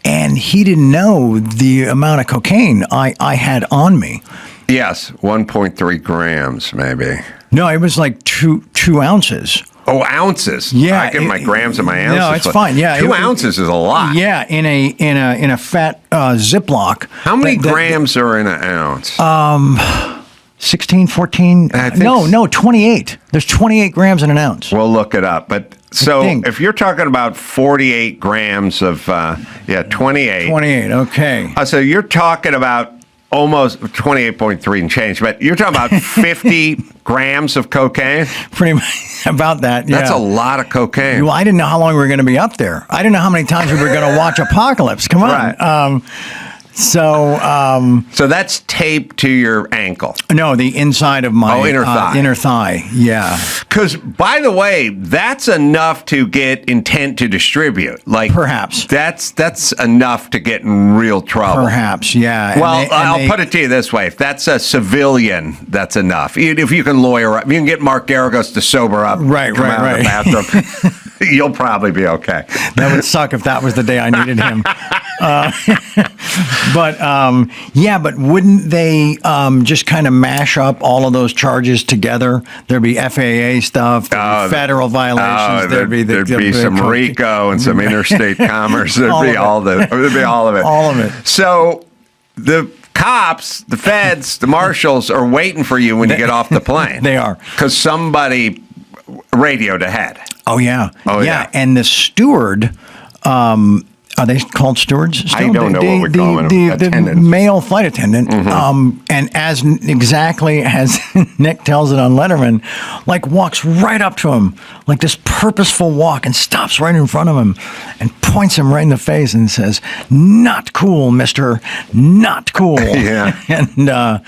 and he didn't know the amount of cocaine I had on me. Yes, 1.3 grams, maybe. No, it was like two ounces. Oh, ounces. Yeah, I get my grams and my ounces. No, it's fine. Yeah, 2 ounces is a lot. Yeah, in a fat Ziploc. How many grams are in an ounce? 16, 14. No, 28. There's 28 grams in an ounce. We'll look it up. But so if you're talking about 48 grams of 28. 28. Okay. So you're talking about almost 28.3 and change, but you're talking about 50 grams of cocaine? Pretty much about that, yeah. That's a lot of cocaine. Well, I didn't know how long we were going to be up there. I didn't know how many times we were going to watch Apocalypse. Come on. Right. So that's taped to your ankle? No, the inside of my inner thigh. Inner thigh, yeah. Because, by the way, that's enough to get intent to distribute. Like perhaps that's enough to get in real trouble. Perhaps, yeah. Well, I'll put it to you this way: if that's a civilian, that's enough. If you can lawyer up, you can get Mark Garagos to sober up, come out of the bathroom. You'll probably be okay. That would suck if that was the day I needed him. But wouldn't they just kind of mash up all of those charges together? There'd be FAA stuff, there'd be federal violations, there'd be some RICO and some interstate commerce. There'd be all of it. All of it. So the cops, the feds, the marshals are waiting for you when you get off the plane. They are. Because somebody radioed ahead. Oh, yeah. Yeah. And the steward, are they called stewards still? I don't know what we call them. The male flight attendant. Mm-hmm. And exactly as Nick tells it on Letterman, like walks right up to him, like this purposeful walk, and stops right in front of him and points him right in the face and says, "Not cool, mister. Not cool." Yeah.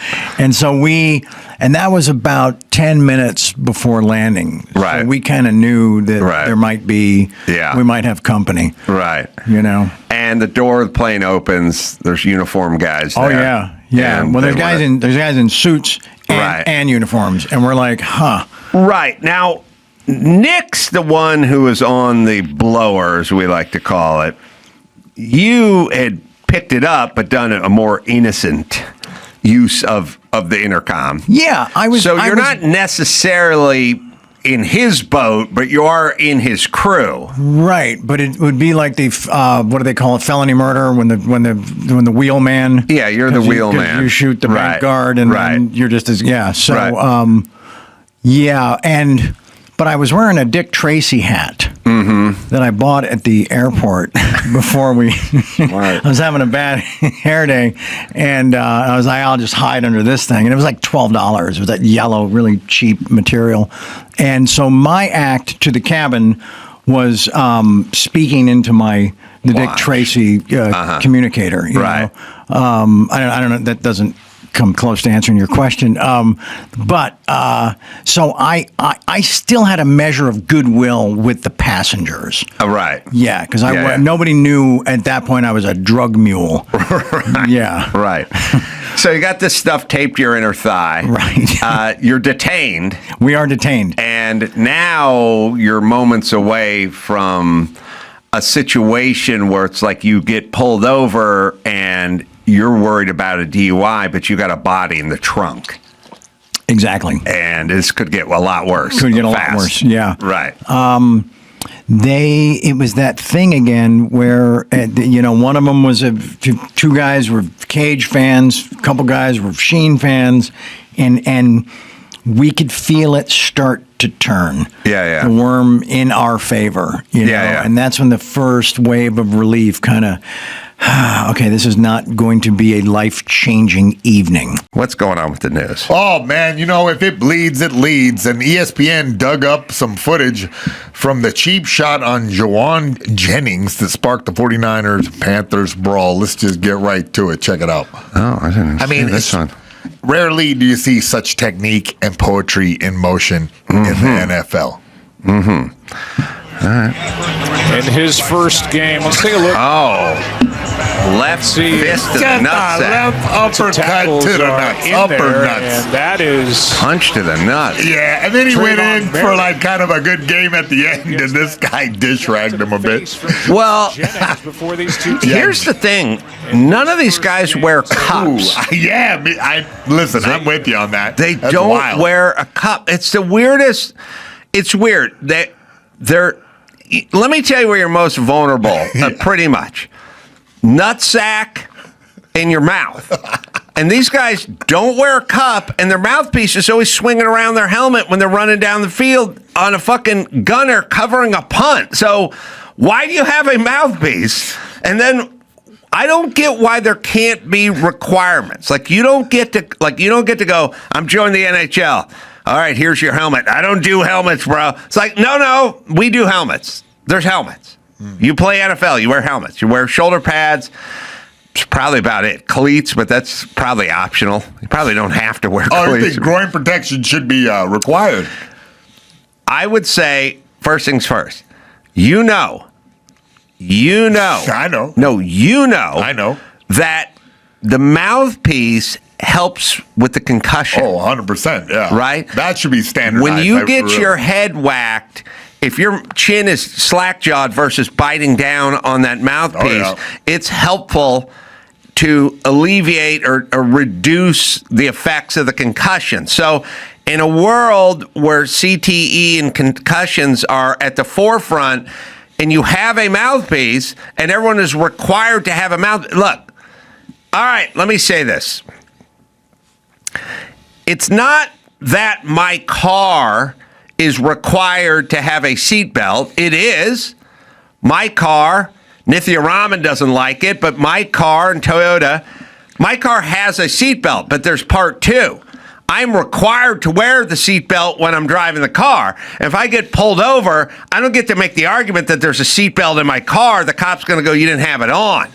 And that was about 10 minutes before landing. Right. So we kind of knew that there might be, we might have company. Right. You know. And the door of the plane opens. There's uniformed guys there. Oh, yeah. Yeah. Well, there's guys in suits and uniforms. And we're like, huh. Right. Now, Nick's the one who was on the blower, as we like to call it. You had picked it up, but done a more innocent use of the intercom. Yeah, you're not necessarily in his boat, but you are in his crew. Right, but it would be like the what do they call it? Felony murder when the wheelman. Yeah, you're the wheelman. You shoot the bank guard, and then you're just as So but I was wearing a Dick Tracy hat that I bought at the airport before I was having a bad hair day, and I was like, I'll just hide under this thing, and it was like $12. It was that yellow, really cheap material, and so my act to the cabin was speaking into the Dick Tracy communicator. You know? I don't know. That doesn't come close to answering your question. So I still had a measure of goodwill with the passengers. Right. Yeah, because nobody knew at that point I was a drug mule. Right. Yeah. Right. So you got this stuff taped to your inner thigh. Right. You're detained. We are detained. And now you're moments away from a situation where it's like you get pulled over and you're worried about a DUI, but you got a body in the trunk. Exactly. And this could get a lot worse. Could get a lot worse, yeah. Right. It was that thing again where, one of them was two guys were Cage fans, a couple guys were Sheen fans, and we could feel it start to turn. Yeah. The worm in our favor, you know? And that's when the first wave of relief kind of, okay, this is not going to be a life-changing evening. What's going on with the news? Oh, man, if it bleeds, it leads. And ESPN dug up some footage from the cheap shot on Jawan Jennings that sparked the 49ers-Panthers brawl. Let's just get right to it. Check it out. Oh, I didn't see this one. Rarely do you see such technique and poetry in motion in the NFL. All right. In his first game, let's take a look. Left fist to the nutsack. Left uppercut to the nuts. Upper nuts. And that is... punch to the nuts. Yeah, and then he went in for like kind of a good game at the end, and this guy dish-ragged him a bit. Well, here's the thing. None of these guys wear cups. Listen, I'm with you on that. They don't wear a cup. It's the weirdest... it's weird. They're let me tell you where you're most vulnerable, pretty much. Nutsack in your mouth. And these guys don't wear a cup, and their mouthpiece is always swinging around their helmet when they're running down the field on a fucking gunner covering a punt. So why do you have a mouthpiece? And then I don't get why there can't be requirements. Like you don't get to go, I'm joining the NHL. All right, here's your helmet. I don't do helmets, bro. It's like, no, we do helmets. There's helmets. You play NFL, you wear helmets. You wear shoulder pads. It's probably about it. Cleats, but that's probably optional. You probably don't have to wear cleats. I think groin protection should be required. I would say, first things first, you know. I know. No, you know. I know. That the mouthpiece helps with the concussion. Oh, 100%, yeah. Right? That should be standardized. When you get your head whacked, if your chin is slack-jawed versus biting down on that mouthpiece, it's helpful to alleviate or reduce the effects of the concussion. So in a world where CTE and concussions are at the forefront, and you have a mouthpiece, and everyone is required to have a mouth. Look, all right, let me say this. It's not that my car is required to have a seatbelt. It is. My car, Nithya Raman doesn't like it, but my car and Toyota, my car has a seatbelt, but there's part two. I'm required to wear the seatbelt when I'm driving the car. If I get pulled over, I don't get to make the argument that there's a seatbelt in my car. The cop's going to go, you didn't have it on.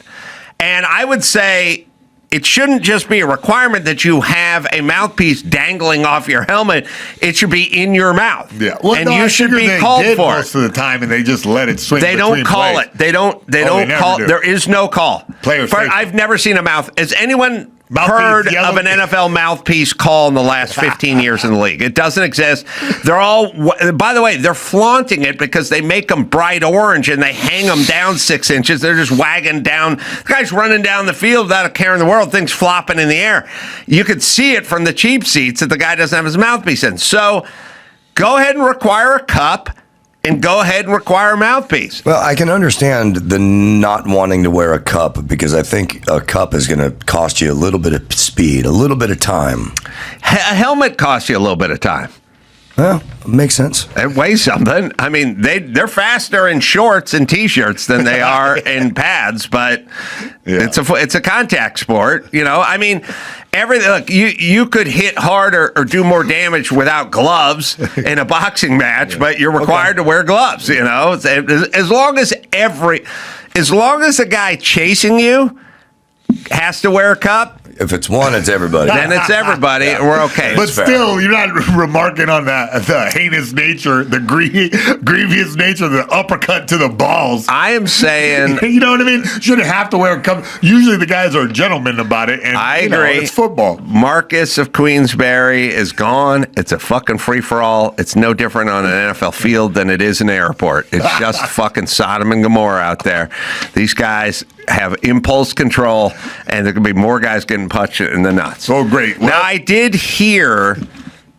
And I would say it shouldn't just be a requirement that you have a mouthpiece dangling off your helmet. It should be in your mouth. Yeah. Well, and you should be called for it. Most of the time, and they just let it swing. They don't call it. They don't call it. There is no call. I've never seen a mouth. Has anyone heard of an NFL mouthpiece call in the last 15 years in the league? It doesn't exist. They're all, by the way, they're flaunting it because they make them bright orange and they hang them down 6 inches. They're just wagging down. The guy's running down the field without a care in the world, things flopping in the air. You could see it from the cheap seats that the guy doesn't have his mouthpiece in. So go ahead and require a cup. And go ahead and require a mouthpiece. Well, I can understand the not wanting to wear a cup because I think a cup is going to cost you a little bit of speed, a little bit of time. A helmet costs you a little bit of time. Well, makes sense. It weighs something. I mean, they're faster in shorts and T-shirts than they are in pads, but it's a contact sport. You know, I mean, look, you could hit harder or do more damage without gloves in a boxing match, but you're required to wear gloves. You know, as long as the guy chasing you has to wear a cup. If it's one, it's everybody. Then it's everybody. Yeah. We're okay. But still, you're not remarking on the heinous nature, the grievous nature, the uppercut to the balls. I am saying... You know what I mean? Shouldn't have to wear a cup. Usually the guys are gentlemen about it. And, I agree. It's football. Marcus of Queensberry is gone. It's a fucking free-for-all. It's no different on an NFL field than it is an airport. It's just fucking Sodom and Gomorrah out there. These guys have impulse control, and there could be more guys getting punched in the nuts. Oh, great. Well, now, I did hear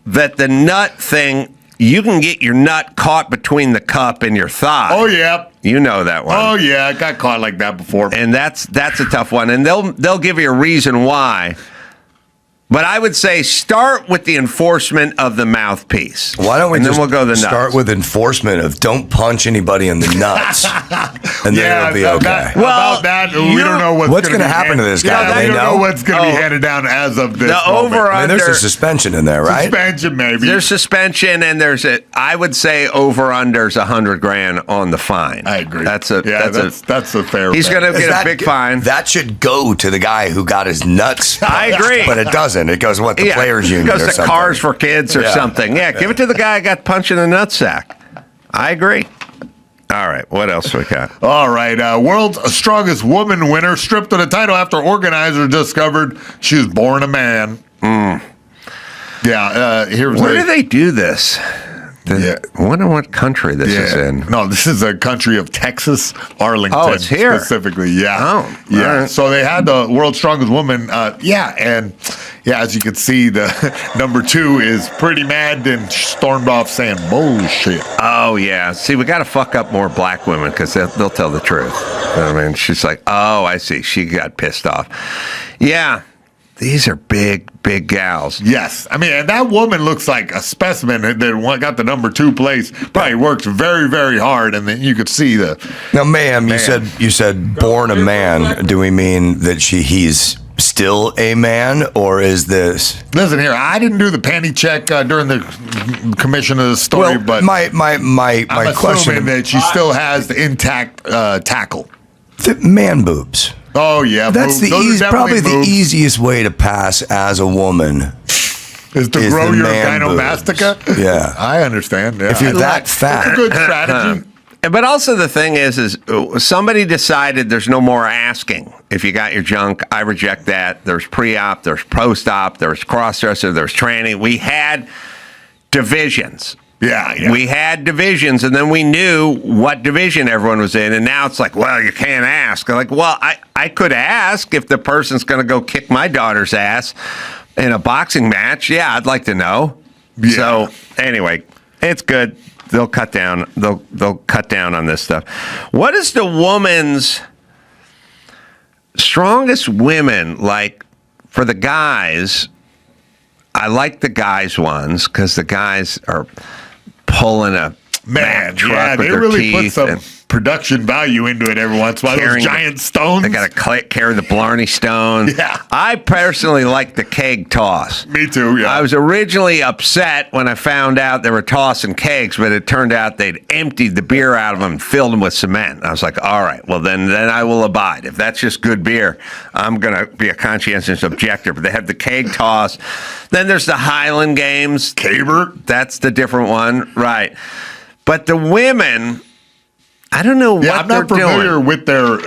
that the nut thing, you can get your nut caught between the cup and your thigh. Oh, yeah. You know that one. Oh, yeah. I got caught like that before. And that's a tough one. And they'll give you a reason why. But I would say start with the enforcement of the mouthpiece. Why don't we and then we'll go to the nuts. Start with enforcement of don't punch anybody in the nuts, and then it'll be okay. About that, we don't know what's going to happen to this guy. Yeah, we don't know what's going to be handed down as of this moment. I mean, there's a suspension in there, right? Suspension, maybe. There's suspension, and I would say over-under's $100,000 on the fine. I agree. That's a fair. He's going to get a big fine. That should go to the guy who got his nuts. I agree, but it doesn't. It goes the players union. It goes or to something. Cars for Kids or something. Yeah, give it to the guy who got punched in the nutsack. I agree. All right, what else we got? All right, World's Strongest Woman winner stripped of the title after organizers discovered she was born a man. Yeah, Where do they do this? Yeah. I wonder what country this is in. No, this is a country of Texas, Arlington. Oh, it's here. Specifically, yeah. Oh, yeah. right. So they had the world's strongest woman. And as you can see, the number 2 is pretty mad and stormed off saying bullshit. Oh, yeah. See, we got to fuck up more black women because they'll tell the truth. I mean, she's like, oh, I see. She got pissed off. Yeah. These are big gals. Yes. I mean, and that woman looks like a specimen that got the number 2 place. Probably works very, very hard, and then you could see the... Now, ma'am, you said born a man. Do we mean that he's still a man, or is this... Listen here, I didn't do the panty check during the commission of the story, but... My I'm question... assuming that she still has the intact tackle. The man boobs. Oh, yeah. That's probably the easiest way to pass as a woman. Is to grow your gynomastica? Yeah. I understand. Yeah. If you're that fat. That's a good strategy. But also the thing is somebody decided there's no more asking. If you got your junk, I reject that. There's pre-op, there's post-op, there's cross-dresser, there's tranny. We had divisions. Yeah. We had divisions, and then we knew what division everyone was in, and now it's like, well, you can't ask. I'm like, well, I could ask if the person's going to go kick my daughter's ass in a boxing match. Yeah, I'd like to know. Yeah. So anyway, it's good. They'll cut down. They'll cut down on this stuff. What is the woman's strongest women like for the guys? I like the guys ones because the guys are pulling a truck yeah, with they their really put teeth some production value into it every once in a while. Those giant stones. They got to carry the Blarney Stone. Yeah. I personally like the keg toss. Me too, yeah. I was originally upset when I found out they were tossing kegs, but it turned out they'd emptied the beer out of them and filled them with cement. I was like, all right, well, then I will abide. If that's just good beer, I'm going to be a conscientious objector. But they have the keg toss. Then there's the Highland Games. Caber. That's the different one. Right. But the women... I don't know what I'm not familiar with their.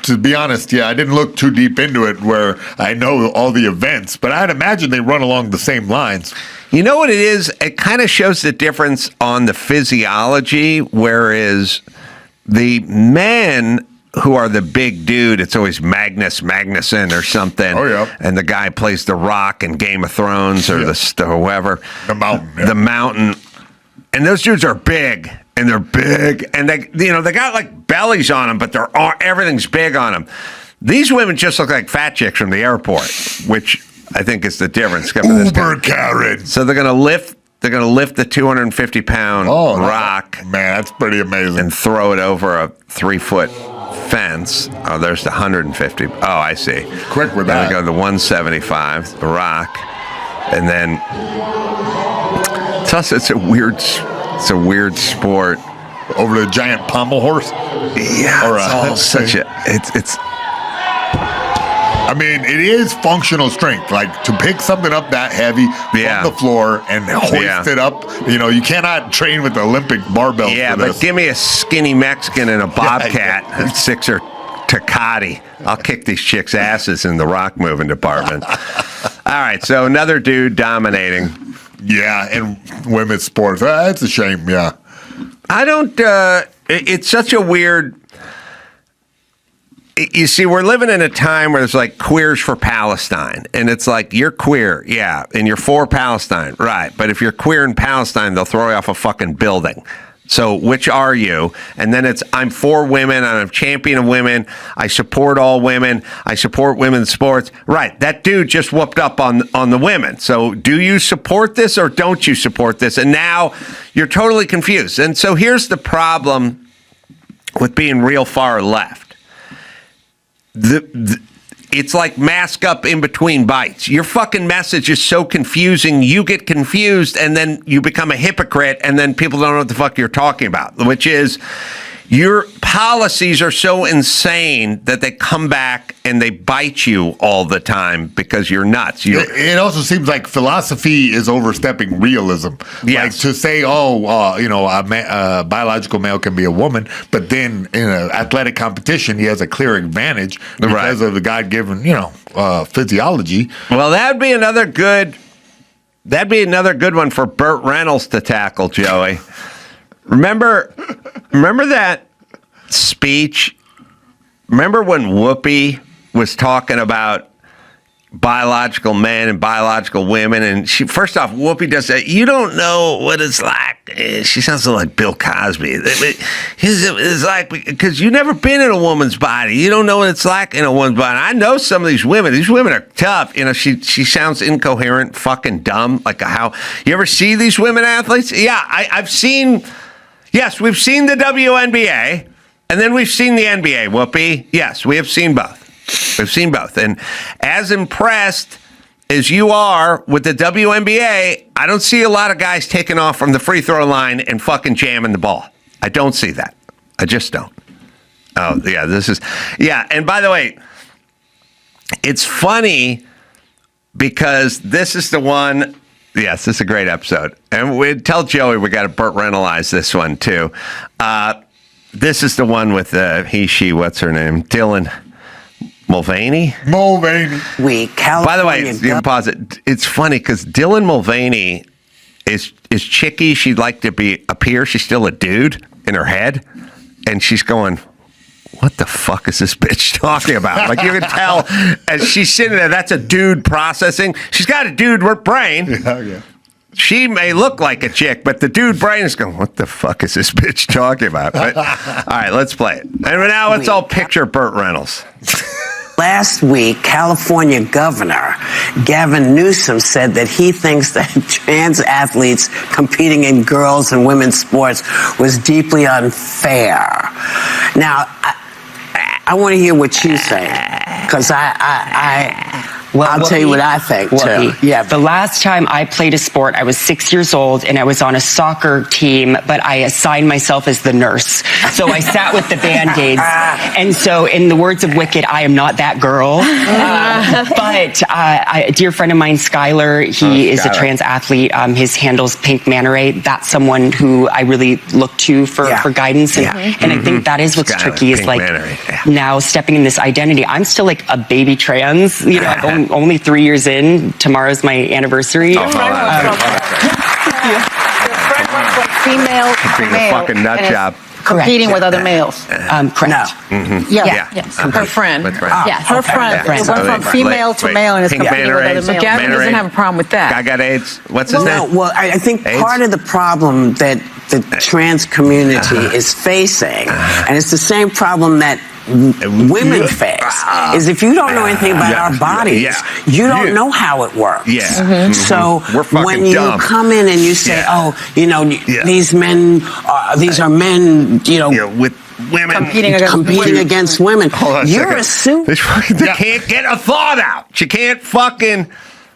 To be honest, I didn't look too deep into it where I know all the events, but I'd imagine they run along the same lines. You know what it is? It kind of shows the difference on the physiology, whereas the men who are the big dude, it's always Magnuson or something. Oh, yeah. And the guy plays The Rock in Game of Thrones or whoever. The Mountain. Yeah. The Mountain. And those dudes are big. And they're big, and they got like bellies on them, but everything's big on them. These women just look like fat chicks from the airport, which I think is the difference. Uber Karen. So they're gonna lift the 250-pound rock. Man, that's pretty amazing. And throw it over a 3-foot fence. Oh, there's the 150. Oh, I see. Quick with then that. They go to the 175, the rock, and then it's a weird. It's a weird sport. Over the giant pommel horse? Yeah, or it's all such a... It's... I mean, it is functional strength. Like, to pick something up that heavy from the floor and hoist it up, you cannot train with the Olympic barbell for this. But give me a skinny Mexican and a bobcat, a sixer Tecate. I'll kick these chicks' asses in the rock moving department. All right, so another dude dominating. Yeah, in women's sports. It's a shame, yeah. I don't... it's such a weird... You see, we're living in a time where there's like queers for Palestine. And it's like, you're queer, yeah, and you're for Palestine, right. But if you're queer in Palestine, they'll throw you off a fucking building. So which are you? And then it's, I'm for women, I'm a champion of women, I support all women, I support women's sports. Right, that dude just whooped up on the women. So do you support this or don't you support this? And now you're totally confused. And so here's the problem with being real far left. It's like mask up in between bites. Your fucking message is so confusing, you get confused, and then you become a hypocrite, and then people don't know what the fuck you're talking about, which is your policies are so insane that they come back and they bite you all the time because you're nuts. It also seems like philosophy is overstepping realism. Yes. Like to say, a biological male can be a woman, but then in an athletic competition, he has a clear advantage because of the God-given, physiology. Well, that would be another good That'd be another good one for Burt Reynolds to tackle, Joey. Remember that speech? Remember when Whoopi was talking about biological men and biological women, and first off, Whoopi does that. You don't know what it's like. She sounds like Bill Cosby. It's like, because you've never been in a woman's body. You don't know what it's like in a woman's body. I know some of these women. These women are tough. You know, she sounds incoherent, fucking dumb. Like how you ever see these women athletes? Yeah, I've seen. Yes, we've seen the WNBA, and then we've seen the NBA. Whoopi. Yes, we have seen both. We've seen both. And as impressed as you are with the WNBA, I don't see a lot of guys taking off from the free throw line and fucking jamming the ball. I don't see that. I just don't. Oh, yeah, and by the way, it's funny because this is the one. Yes, this is a great episode. And we tell Joey we got to Burt Reynolds this one, too. This is the one with he, she, what's her name? Dylan Mulvaney? By the way, you can pause it. It's funny because Dylan Mulvaney is chicky. She'd like to appear. She's still a dude in her head. And she's going, what the fuck is this bitch talking about? Like, you can tell as she's sitting there, that's a dude processing. She's got a dude brain. Yeah. She may look like a chick, but the dude brain is going, what the fuck is this bitch talking about? But, all right, let's play it. And now let's all picture Burt Reynolds. Last week, California Governor Gavin Newsom said that he thinks that trans athletes competing in girls' and women's sports was deeply unfair. Now, I want to hear what you say, because I'll tell you what I think, too. Yeah. The last time I played a sport, I was 6 years old, and I was on a soccer team, but I assigned myself as the nurse. So I sat with the Band-Aids. And so, in the words of Wicked, I am not that girl. But a dear friend of mine, Skylar, he is a trans athlete. His handle's Pink Manta Ray. That's someone who I really look to for guidance. And I think that is what's Skylar, tricky is like now stepping in this identity. I'm still like a baby trans, you know, only 3 years in. Tomorrow's my anniversary. Your friend was like female to male. A fucking nut job. Competing with other males. Correct. No. Yes. Her friend. Yes. Her friend. It went from female to male and is competing with other males. So Gavin doesn't have a problem with that. Guy got AIDS. What's his name? Well, I think part of the problem that the trans community is facing, and it's the same problem that women face, is if you don't know anything about our bodies, you don't know how it works. So when you come in and you say, oh, you know, these men, these are men, you know, with women competing against women, you're assuming they can't get a thought out. She can't fucking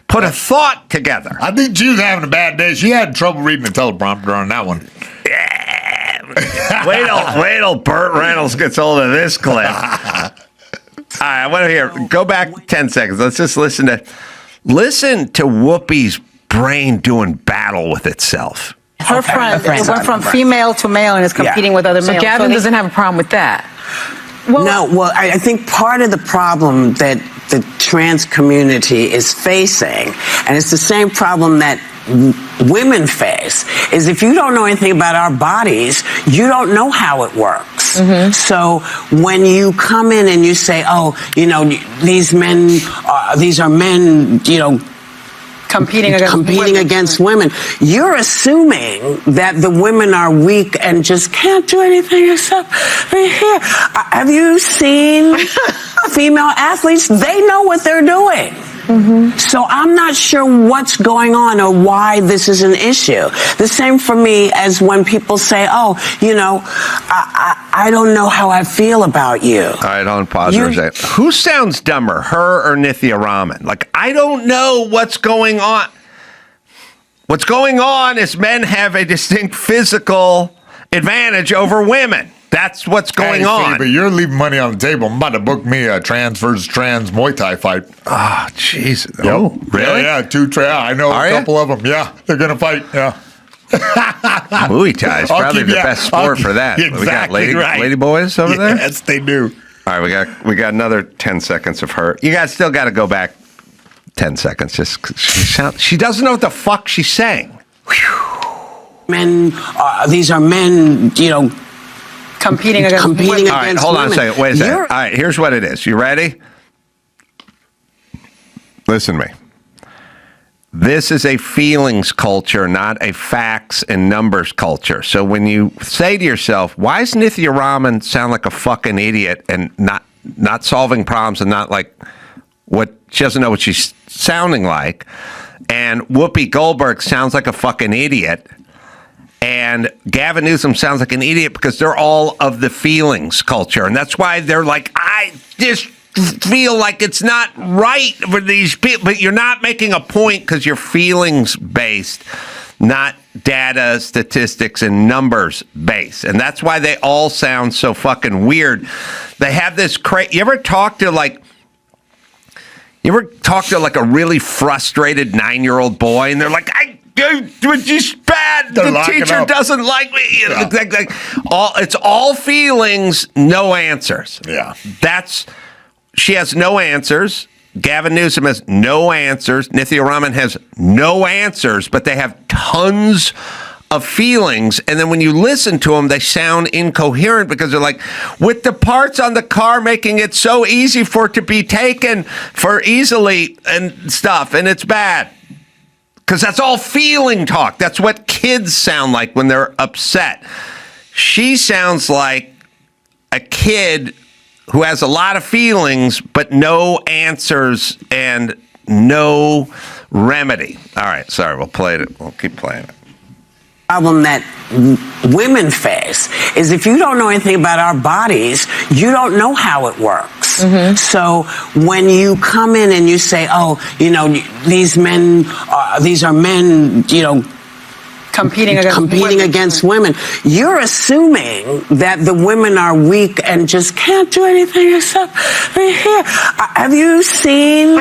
put a thought together. I think she was having a bad day. She had trouble reading the teleprompter on that one. Wait till Burt Reynolds gets hold of this clip. All right, I want to hear. Go back 10 seconds. Let's just listen to Whoopi's brain doing battle with itself. Her friend. It went from female to male and is competing with other males. So Gavin doesn't have a problem with that. Well, I think part of the problem that the trans community is facing, and it's the same problem that women face, is if you don't know anything about our bodies, you don't know how it works. So when you come in and you say, oh, you know, these are men, you know, competing against women, you're assuming that the women are weak and just can't do anything except be here. Have you seen female athletes? They know what they're doing. So I'm not sure what's going on or why this is an issue. The same for me as when people say, oh, you know, I don't know how I feel about you. All right, hold on, pause for a second. Who sounds dumber, her or Nithya Raman? Like, I don't know what's going on. What's going on is men have a distinct physical advantage over women. That's what's going on. But you're leaving money on the table. I'm about to book me a trans versus trans Muay Thai fight. Oh, jeez. Yep. Oh, really? Yeah, I know a couple of them. Yeah, they're going to fight. Yeah. Muay Thai is probably the best sport for that. Exactly. We got lady boys over there? Yes, they do. All right, we got another 10 seconds of her. You guys still got to go back 10 seconds. Just she doesn't know what the fuck she's saying. Men, these are men, competing against women. All right, hold on a second. Wait a second. All right, here's what it is. You ready? Listen to me. This is a feelings culture, not a facts and numbers culture. So when you say to yourself, why does Nithya Raman sound like a fucking idiot and not solving problems and not like what she doesn't know what she's sounding like, and Whoopi Goldberg sounds like a fucking idiot, and Gavin Newsom sounds like an idiot because they're all of the feelings culture. And that's why they're like, I just feel like it's not right for these people. But you're not making a point because you're feelings based, not data, statistics, and numbers based. And that's why they all sound so fucking weird. They have this You ever talk to like a really frustrated 9-year-old boy, and they're like, it's just bad. The teacher doesn't like me. Yeah. It's all feelings, no answers. Yeah. She has no answers. Gavin Newsom has no answers. Nithya Raman has no answers, but they have tons of feelings. And then when you listen to them, they sound incoherent because they're like, with the parts on the car making it so easy for it to be taken for easily and stuff, and it's bad. Because that's all feeling talk. That's what kids sound like when they're upset. She sounds like a kid who has a lot of feelings, but no answers and no remedy. All right, sorry, we'll keep playing it. Problem that women face is if you don't know anything about our bodies, you don't know how it works. Mm-hmm. So when you come in and you say, these are men, competing against women, you're assuming that the women are weak and just can't do anything except be here. Have you seen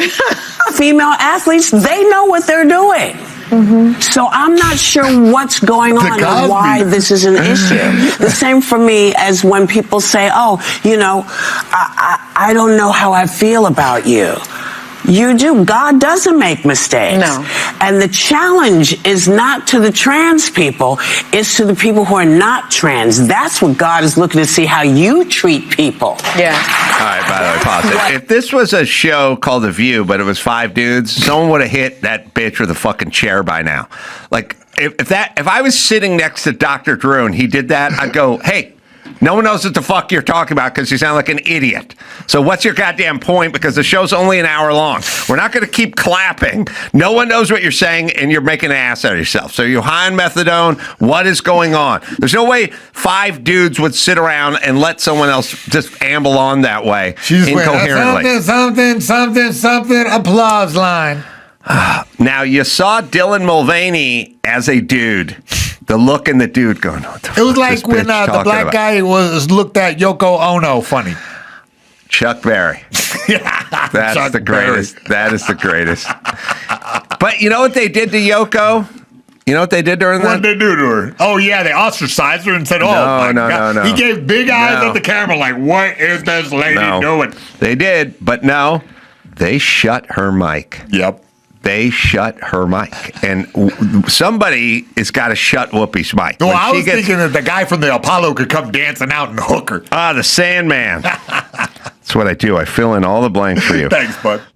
female athletes? They know what they're doing. Mm-hmm. So I'm not sure what's going on and why this is an issue. The same for me as when people say, I don't know how I feel about you. You do. God doesn't make mistakes. No. And the challenge is not to the trans people, it's to the people who are not trans. That's what God is looking to see, how you treat people. Yeah. All right, by the way, pause it. If this was a show called The View, but it was 5 dudes, someone would have hit that bitch with a fucking chair by now. Like, if I was sitting next to Dr. Drew and he did that, I'd go, hey, no one knows what the fuck you're talking about because you sound like an idiot. So what's your goddamn point? Because the show's only an hour long. We're not going to keep clapping. No one knows what you're saying, and you're making an ass out of yourself. So you're high on methadone. What is going on? There's no way 5 dudes would sit around and let someone else just amble on that way incoherently. Something, applause line. Now, you saw Dylan Mulvaney as a dude. The look in the dude going, it was like when the black guy was looked at Yoko Ono funny. Chuck Berry. That's Chuck the greatest. Berry. That is the greatest. But you know what they did to Yoko? You know what they did during that? What did they do to her? Oh, yeah, they ostracized her and said, no. He gave big eyes at the camera like, what is this lady doing? They did, but no, they shut her mic. Yep. They shut her mic, and somebody has got to shut Whoopi's mic. No, I was thinking that the guy from the Apollo could come dancing out and hook her. The Sandman. That's what I do. I fill in all the blanks for you. Thanks, bud.